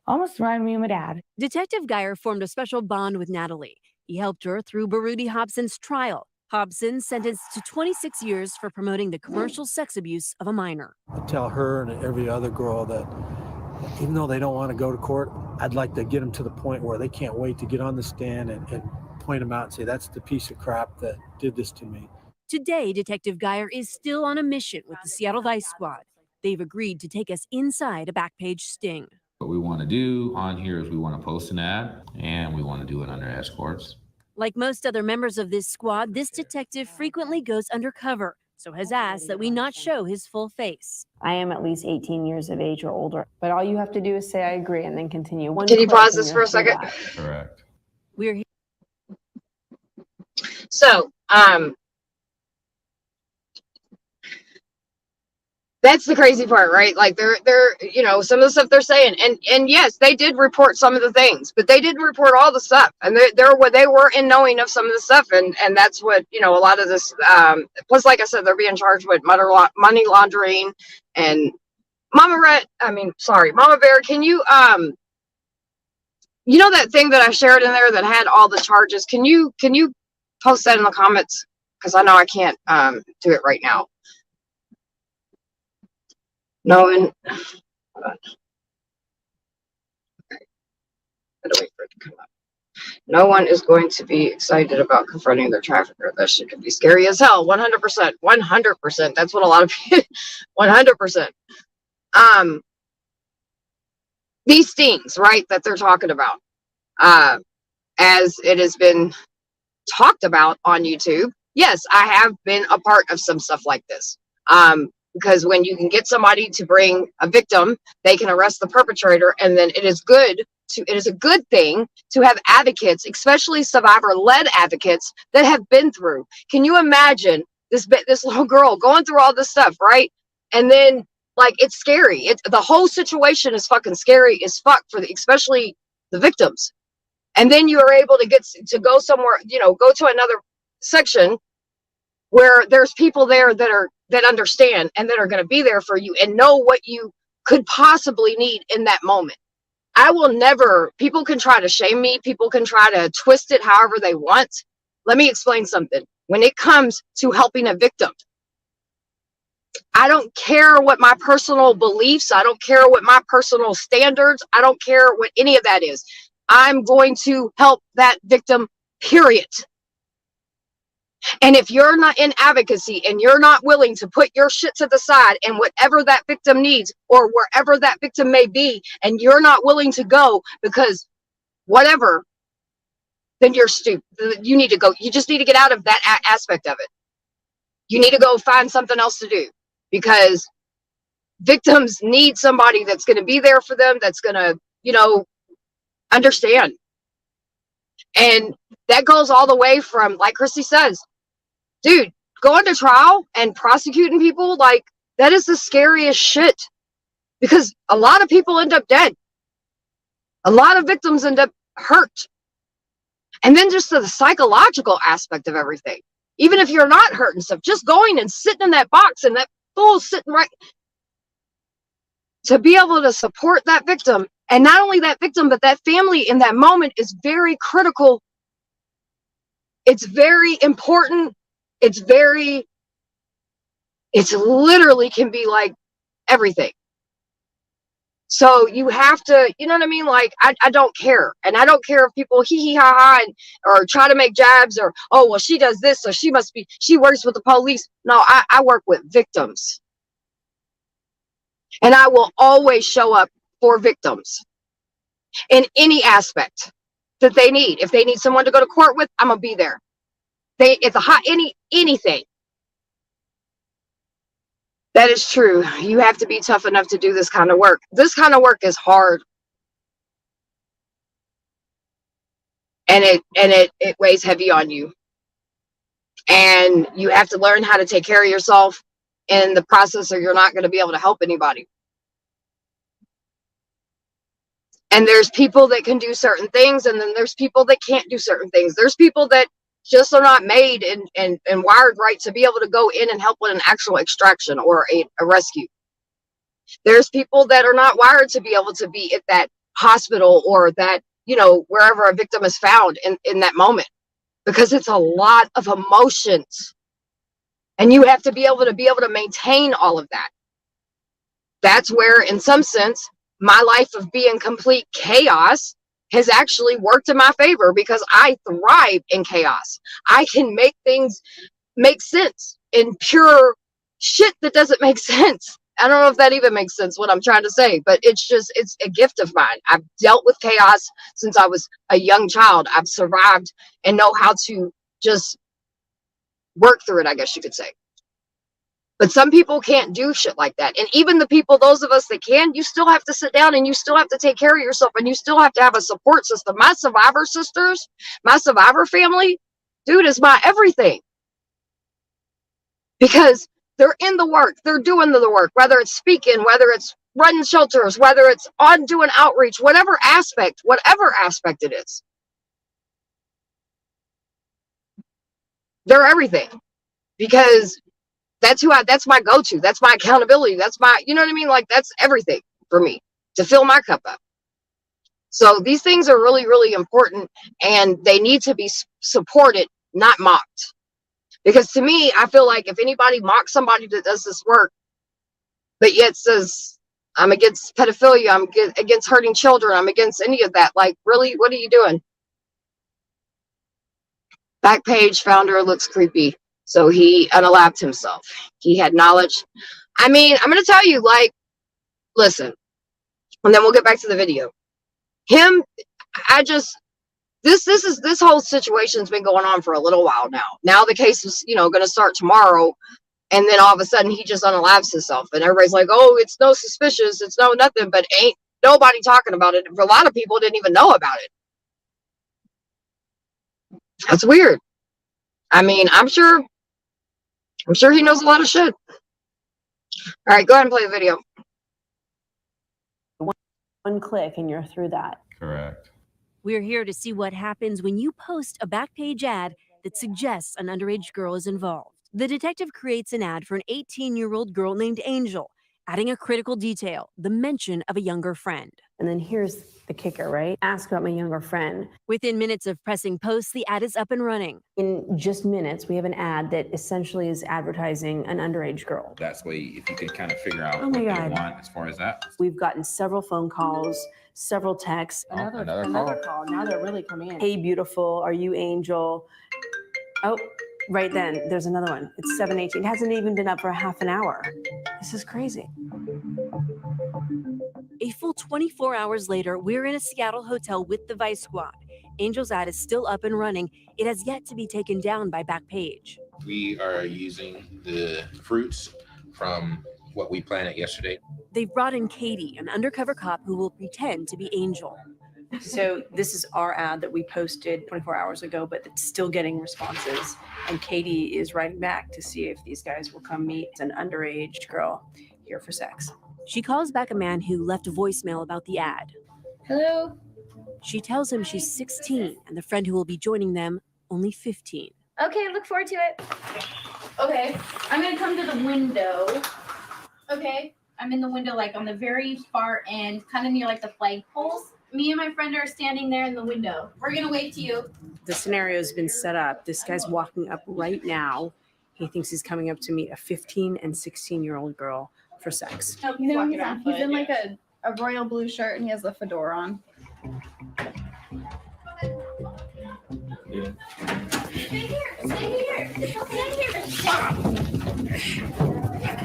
Almost reminded me of my dad. Detective Geyer formed a special bond with Natalie. He helped her through Baruti Hobson's trial. Hobson sentenced to 26 years for promoting the commercial sex abuse of a minor. I tell her and every other girl that even though they don't want to go to court, I'd like to get them to the point where they can't wait to get on the stand and point them out and say, that's the piece of crap that did this to me. Today, Detective Geyer is still on a mission with the Seattle Vice Squad. They've agreed to take us inside a Backpage sting. What we want to do on here is we want to post an ad, and we want to do it under escorts. Like most other members of this squad, this detective frequently goes undercover, so has asked that we not show his full face. I am at least 18 years of age or older, but all you have to do is say I agree and then continue. Can you pause this for a second? Correct. We're here. So, that's the crazy part, right? Like they're some of the stuff they're saying, and yes, they did report some of the things, but they didn't report all the stuff, and they were in knowing of some of the stuff, and that's what a lot of this. Plus, like I said, they're being charged with money laundering, and Mama Bear, can you that thing that I shared in there that had all the charges? Can you post that in the comments? Because I know I can't do it right now. No one. Hold on. Okay. Gotta wait for it to come up. No one is going to be excited about confronting their trafficker. That shit can be scary as hell. 100%. 100%. That's what a lot of people. 100%. these things, right, that they're talking about, as it has been talked about on YouTube. Yes, I have been a part of some stuff like this. Because when you can get somebody to bring a victim, they can arrest the perpetrator, and then it is a good thing to have advocates, especially survivor-led advocates that have been through. Can you imagine this little girl going through all this stuff, right? And then, like, it's scary. The whole situation is fucking scary as fuck for especially the victims. And then you are able to go somewhere, go to another section where there's people there that understand and that are going to be there for you and know what you could possibly need in that moment. I will never, people can try to shame me. People can try to twist it however they want. Let me explain something. When it comes to helping a victim, I don't care what my personal beliefs, I don't care what my personal standards, I don't care what any of that is. I'm going to help that victim, period. And if you're not in advocacy and you're not willing to put your shit to the side and whatever that victim needs or wherever that victim may be, and you're not willing to go because whatever, then you're stupid. You need to go. You just need to get out of that aspect of it. You need to go find something else to do, because victims need somebody that's going to be there for them, that's going to, understand. And that goes all the way from, like Christy says, dude, going to trial and prosecuting people, like, that is the scariest shit, because a lot of people end up dead. A lot of victims end up hurt. And then just the psychological aspect of everything. Even if you're not hurt and stuff, just going and sitting in that box and that fool sitting right, to be able to support that victim, and not only that victim, but that family in that moment, is very critical. It's very important. It's literally can be like everything. So you have to, you know what I mean? Like, I don't care. And I don't care if people hee ha ha or try to make jabs, or, oh, well, she does this, so she works with the police. No, I work with victims. And I will always show up for victims in any aspect that they need. If they need someone to go to court with, I'm gonna be there. Anything. That is true. You have to be tough enough to do this kind of work. This kind of work is hard. And it weighs heavy on you. And you have to learn how to take care of yourself in the process, or you're not going to be able to help anybody. And there's people that can do certain things, and then there's people that can't do certain things. There's people that just are not made and wired right to be able to go in and help with an actual extraction or a rescue. There's people that are not wired to be able to be at that hospital or that, wherever a victim is found in that moment, because it's a lot of emotions. And you have to be able to maintain all of that. That's where, in some sense, my life of being complete chaos has actually worked in my favor, because I thrive in chaos. I can make things make sense in pure shit that doesn't make sense. I don't know if that even makes sense, what I'm trying to say, but it's a gift of mine. I've dealt with chaos since I was a young child. I've survived and know how to just work through it, I guess you could say. But some people can't do shit like that. And even the people, those of us that can, you still have to sit down and you still have to take care of yourself, and you still have to have a support system. My survivor sisters, my survivor family, dude, is my everything. Because they're in the work, they're doing the work, whether it's speaking, whether it's running shelters, whether it's on doing outreach, whatever aspect it is. They're everything. Because that's my go-to. That's my accountability. That's my, you know what I mean? Like, that's everything for me to fill my cup up. So these things are really, really important, and they need to be supported, not mocked. Because to me, I feel like if anybody mocks somebody that does this work, but yet says, I'm against pedophilia, I'm against hurting children, I'm against any of that, like, really, what are you doing? Backpage founder looks creepy. So he unalived himself. He had knowledge. I mean, I'm going to tell you, like, listen, and then we'll get back to the video. Him, I just, this whole situation's been going on for a little while now. Now the case is, going to start tomorrow. And then all of a sudden he just unalives himself. And everybody's like, oh, it's no suspicious. It's no nothing. But ain't nobody talking about it. A lot of people didn't even know about it. That's weird. I mean, I'm sure he knows a lot of shit. All right, go ahead and play the video. One click and you're through that. Correct. We're here to see what happens when you post a Backpage ad that suggests an underage girl is involved. The detective creates an ad for an 18-year-old girl named Angel, adding a critical detail, the mention of a younger friend. And then here's the kicker, right? Ask about my younger friend. Within minutes of pressing post, the ad is up and running. In just minutes, we have an ad that essentially is advertising an underage girl. That's why if you can kind of figure out Oh what my they God. want as far as that. We've gotten several phone calls, several texts. Another call. Now they're really coming in. Hey, beautiful, are you Angel? Oh, right then, there's another one. It's 7:18. It hasn't even been up for a half an hour. This is crazy. A full 24 hours later, we're in a Seattle hotel with the Vice Squad. Angel's ad is still up and running. It has yet to be taken down by Backpage. We are using the fruits from what we planted yesterday. They've brought in Katie, an undercover cop who will pretend to be Angel. So this is our ad that we posted 24 hours ago, but it's still getting responses. And Katie is writing back to see if these guys will come meet an underage girl here for sex. She calls back a man who left a voicemail about the ad. Hello? She tells him she's 16 and the friend who will be joining them only 15. Okay, look forward to it. Okay, I'm gonna come to the window. Okay, I'm in the window, like on the very far end, kind of near like the flagpoles. Me and my friend are standing there in the window. We're gonna wave to you. The scenario has been set up. This guy's walking up right now. He thinks he's coming up to meet a 15 and 16-year-old girl for sex. You know, he's in like a royal blue shirt and he has a fedora on. Stay here.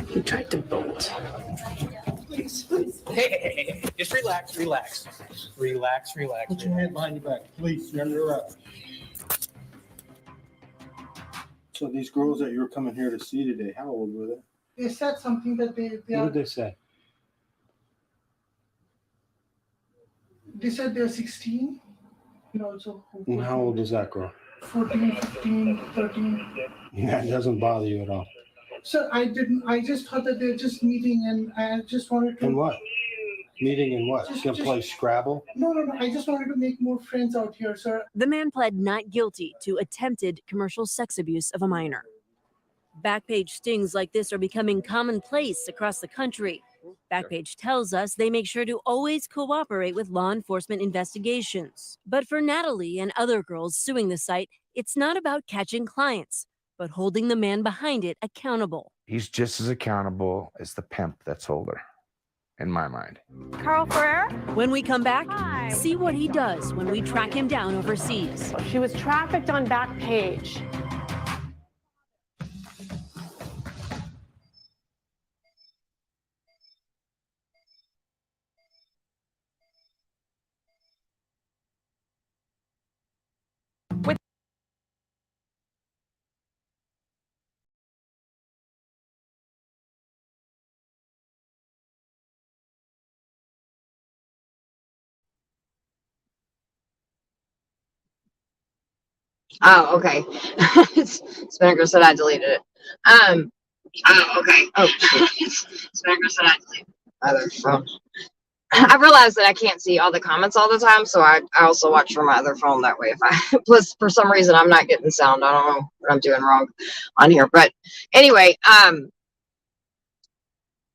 He tried to bolt. Please. Hey, just relax. Put your hand behind your back, please. You're under arrest. So these girls that you were coming here to see today, how old were they? They said something that they What did they say? They said they're 16. So And how old is that girl? 14, 15, 13. That doesn't bother you at all. So I just thought that they're just meeting and I just wanted to. And what? Meeting and what? Gonna play Scrabble? No. I just wanted to make more friends out here, sir. The man pled not guilty to attempted commercial sex abuse of a minor. Backpage stings like this are becoming commonplace across the country. Backpage tells us they make sure to always cooperate with law enforcement investigations. But for Natalie and other girls suing the site, it's not about catching clients, but holding the man behind it accountable. He's just as accountable as the pimp that sold her, in my mind. Carl Ferrer? When we come back, see what he does when we track him down overseas. She was trafficked on Backpage. Oh, okay. Spinnaker said I deleted it. Oh, okay. Oh, Spinnaker said I deleted other phone. I realized that I can't see all the comments all the time, so I also watch from my other phone that way. If I plus for some reason I'm not getting sound. I don't know what I'm doing wrong on here, but anyway,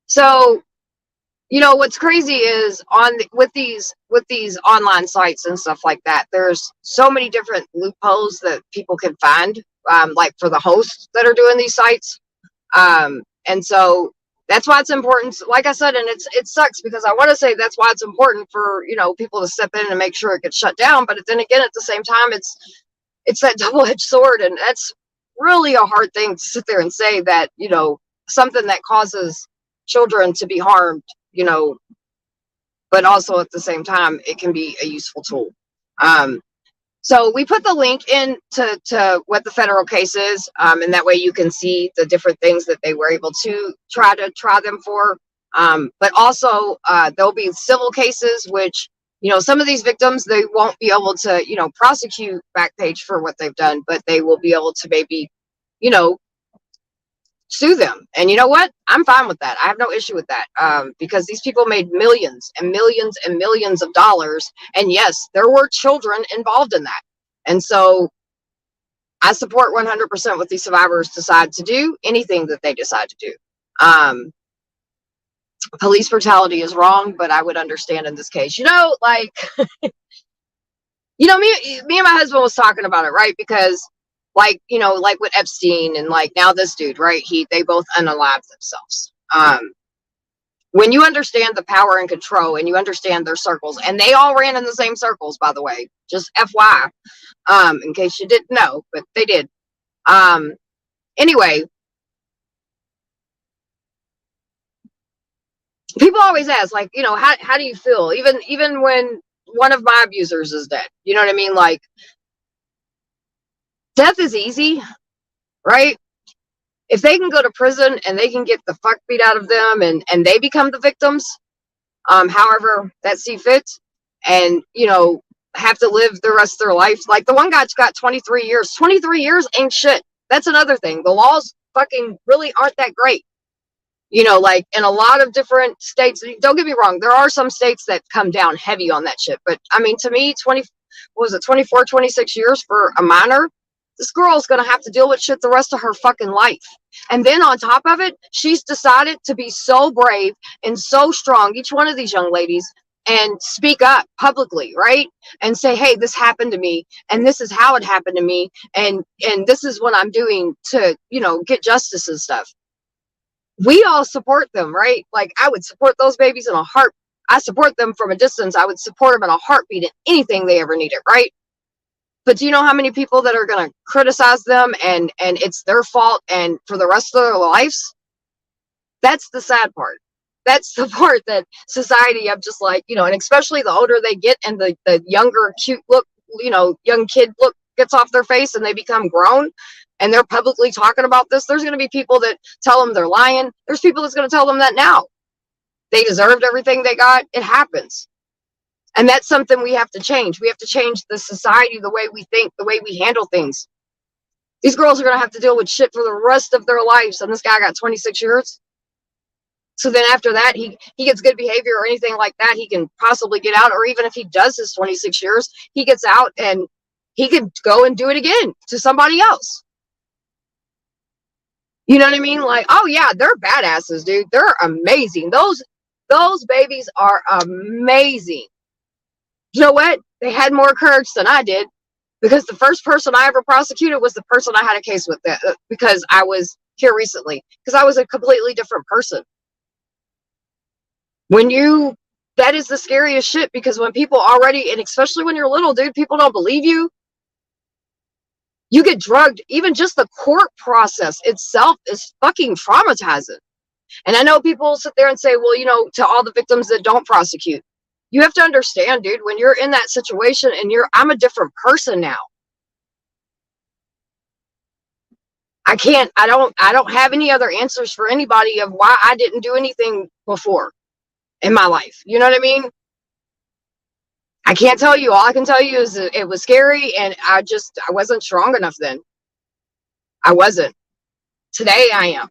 so what's crazy is with these online sites and stuff like that, there's so many different loopholes that people can find, like for the hosts that are doing these sites, and so that's why it's important. Like I said, and it sucks because I want to say that's why it's important for people to step in and make sure it gets shut down. But then again, at the same time, it's that double-edged sword, and that's really a hard thing to sit there and say that something that causes children to be harmed, but also at the same time, it can be a useful tool. So we put the link in to what the federal case is, and that way you can see the different things that they were able to try them for. But also there'll be civil cases, which, you know, some of these victims, they won't be able to, you know, prosecute Backpage for what they've done, but they will be able to maybe, you know, sue them. And you know what? I'm fine with that. I have no issue with that, because these people made millions and millions and millions of dollars. And yes, there were children involved in that. And so I support 100% what these survivors decide to do, anything that they decide to do. Police brutality is wrong, but I would understand in this case, you know, like, you know, me and my husband was talking about it, right? Because, like, you know, like with Epstein and like now this dude, right? They both unalived themselves. When you understand the power and control, and you understand their circles, and they all ran in the same circles, by the way, just FYI, in case you didn't know, but they did. Anyway, people always ask, like, you know, how do you feel? Even when one of my abusers is dead, you know what I mean? Like, death is easy, right? If they can go to prison and they can get the fuck beat out of them, and they become the victims, however that see fit, and, you know, have to live the rest of their life. Like the one guy's got 23 years. 23 years ain't shit. That's another thing. The laws fucking really aren't that great. You know, like in a lot of different states, don't get me wrong, there are some states that come down heavy on that shit. But I mean, to me, 24, 26 years for a minor, this girl's going to have to deal with shit the rest of her fucking life. And then on top of it, she's decided to be so brave and so strong, each one of these young ladies, and speak up publicly, right? And say, hey, this happened to me, and this is how it happened to me, and this is what I'm doing to, you know, get justice and stuff. We all support them, right? Like, I would support those babies in a heart. I support them from a distance. I would support them in a heartbeat in anything they ever needed, right? But do you know how many people that are going to criticize them and it's their fault and for the rest of their lives? That's the sad part. That's the part that society, I'm just like, you know, and especially the older they get and the younger cute look, you know, young kid look gets off their face and they become grown and they're publicly talking about this, there's going to be people that tell them they're lying. There's people that's going to tell them that now. They deserved everything they got. It happens. And that's something we have to change. We have to change the society, the way we think, the way we handle things. These girls are going to have to deal with shit for the rest of their lives. And this guy got 26 years. So then after that, he gets good behavior or anything like that, he can possibly get out. Or even if he does his 26 years, he gets out and he could go and do it again to somebody else. You know what I mean? Like, oh yeah, they're badasses, dude. They're amazing. Those babies are amazing. You know what? They had more courage than I did, because the first person I ever prosecuted was the person I had a case with, because I was here recently, because I was a completely different person. That is the scariest shit, because when people already, and especially when you're little, dude, people don't believe you. You get drugged. Even just the court process itself is fucking traumatizing. And I know people sit there and say, well, you know, to all the victims that don't prosecute, you have to understand, dude, when you're in that situation and I'm a different person now. I don't have any other answers for anybody of why I didn't do anything before in my life. You know what I mean? I can't tell you. All I can tell you is that it was scary, and I wasn't strong enough then. I wasn't. Today I am.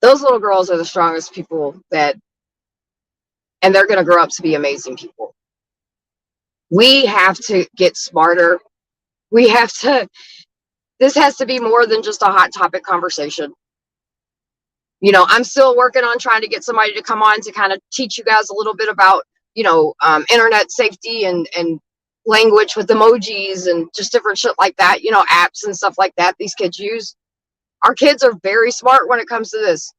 Those little girls are the strongest people and they're going to grow up to be amazing people. We have to get smarter. This has to be more than just a hot topic conversation. You know, I'm still working on trying to get somebody to come on to kind of teach you guys a little bit about, you know, internet safety and language with emojis and just different shit like that, you know, apps and stuff like that these kids use. Our kids are very smart when it comes to this.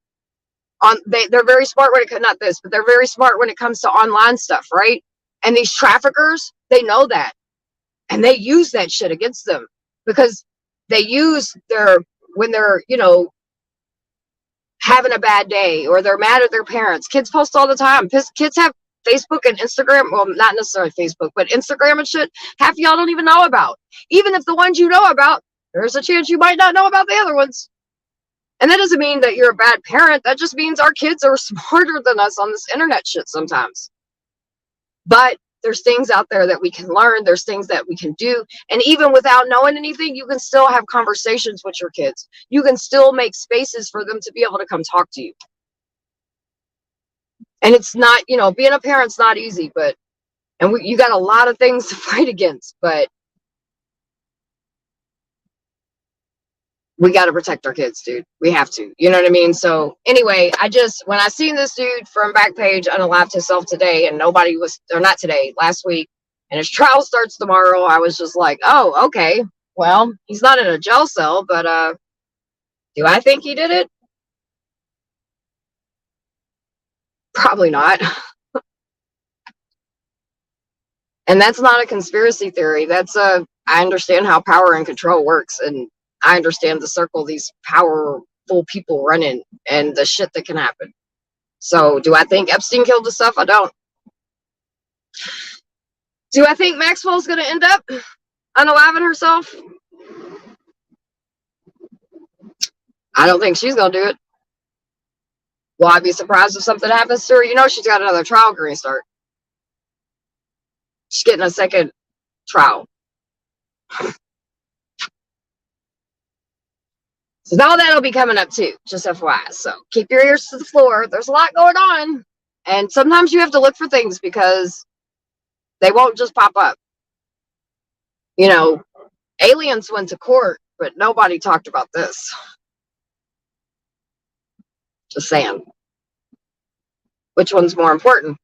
They're very smart when they're very smart when it comes to online stuff, right? And these traffickers, they know that. And they use that shit against them, because they use when they're, you know, having a bad day or they're mad at their parents. Kids post all the time. Kids have Facebook and Instagram. Well, not necessarily Facebook, but Instagram and shit. Half of y'all don't even know about. Even if the ones you know about, there's a chance you might not know about the other ones. And that doesn't mean that you're a bad parent. That just means our kids are smarter than us on this internet shit sometimes. But there's things out there that we can learn. There's things that we can do. And even without knowing anything, you can still have conversations with your kids. You can still make spaces for them to be able to come talk to you. And it's not, you know, being a parent's not easy, but, and you got a lot of things to fight against, but we got to protect our kids, dude. We have to, you know what I mean? So anyway, when I seen this dude from Backpage unalived himself today and nobody was, or not today, last week, and his trial starts tomorrow, I was just like, oh, okay. Well, he's not in a jail cell, but do I think he did it? Probably not. And that's not a conspiracy theory. I understand how power and control works, and I understand the circle these powerful people run in and the shit that can happen. So do I think Epstein killed himself? I don't. Do I think Maxwell's going to end up unaliving herself? I don't think she's going to do it. Will I be surprised if something happens to her? You know, she's got another trial going to start. She's getting a second trial. So all that'll be coming up too, just FYI. So keep your ears to the floor. There's a lot going on. And sometimes you have to look for things because they won't just pop up. You know, aliens went to court, but nobody talked about this. Just saying. Which one's more important?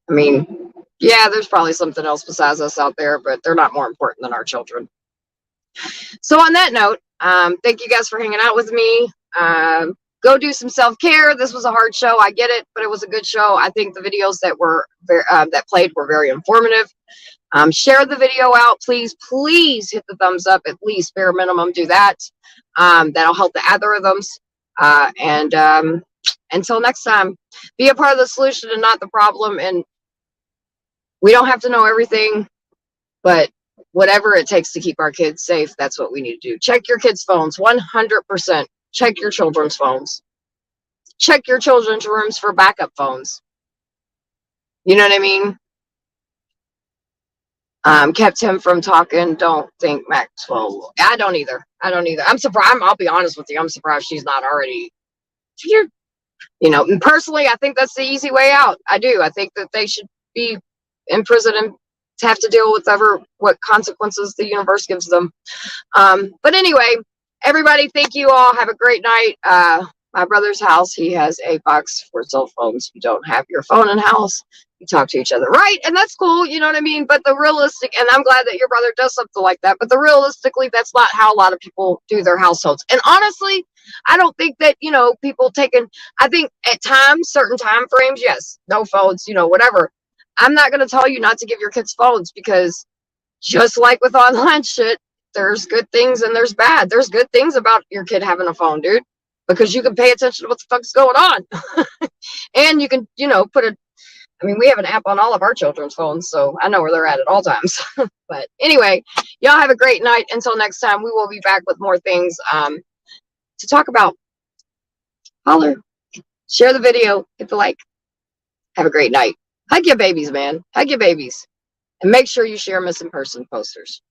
I mean, yeah, there's probably something else besides us out there, but they're not more important than our children. So on that note, thank you guys for hanging out with me. Go do some self-care. This was a hard show. I get it, but it was a good show. I think the videos that were that played were very informative. Share the video out, please. Please hit the thumbs up, at least bare minimum. Do that. That'll help the algorithms. And until next time, be a part of the solution and not the problem. And we don't have to know everything, but whatever it takes to keep our kids safe, that's what we need to do. Check your kids' phones, 100%. Check your children's phones. Check your children's rooms for backup phones. You know what I mean? Kept him from talking. Don't think Maxwell. I don't either. I'm surprised. I'll be honest with you. I'm surprised she's not already. You know, and personally, I think that's the easy way out. I do. I think that they should be in prison and have to deal with what consequences the universe gives them. But anyway, everybody, thank you all. Have a great night. My brother's house, he has a box for cell phones. You don't have your phone in house. You talk to each other, right? And that's cool, you know what I mean? But the realistic, and I'm glad that your brother does something like that, but realistically, that's not how a lot of people do their households. And honestly, I don't think that, you know, I think at times, certain time frames, yes, no phones, you know, whatever. I'm not going to tell you not to give your kids phones, because just like with online shit, there's good things and there's bad. There's good things about your kid having a phone, dude, because you can pay attention to what the fuck's going on. And you can, you know, we have an app on all of our children's phones, so I know where they're at all times. But anyway, y'all have a great night. Until next time, we will be back with more things to talk about. Holler, share the video, hit the like. Have a great night. Hug your babies, man. Hug your babies. And make sure you share missing person posters.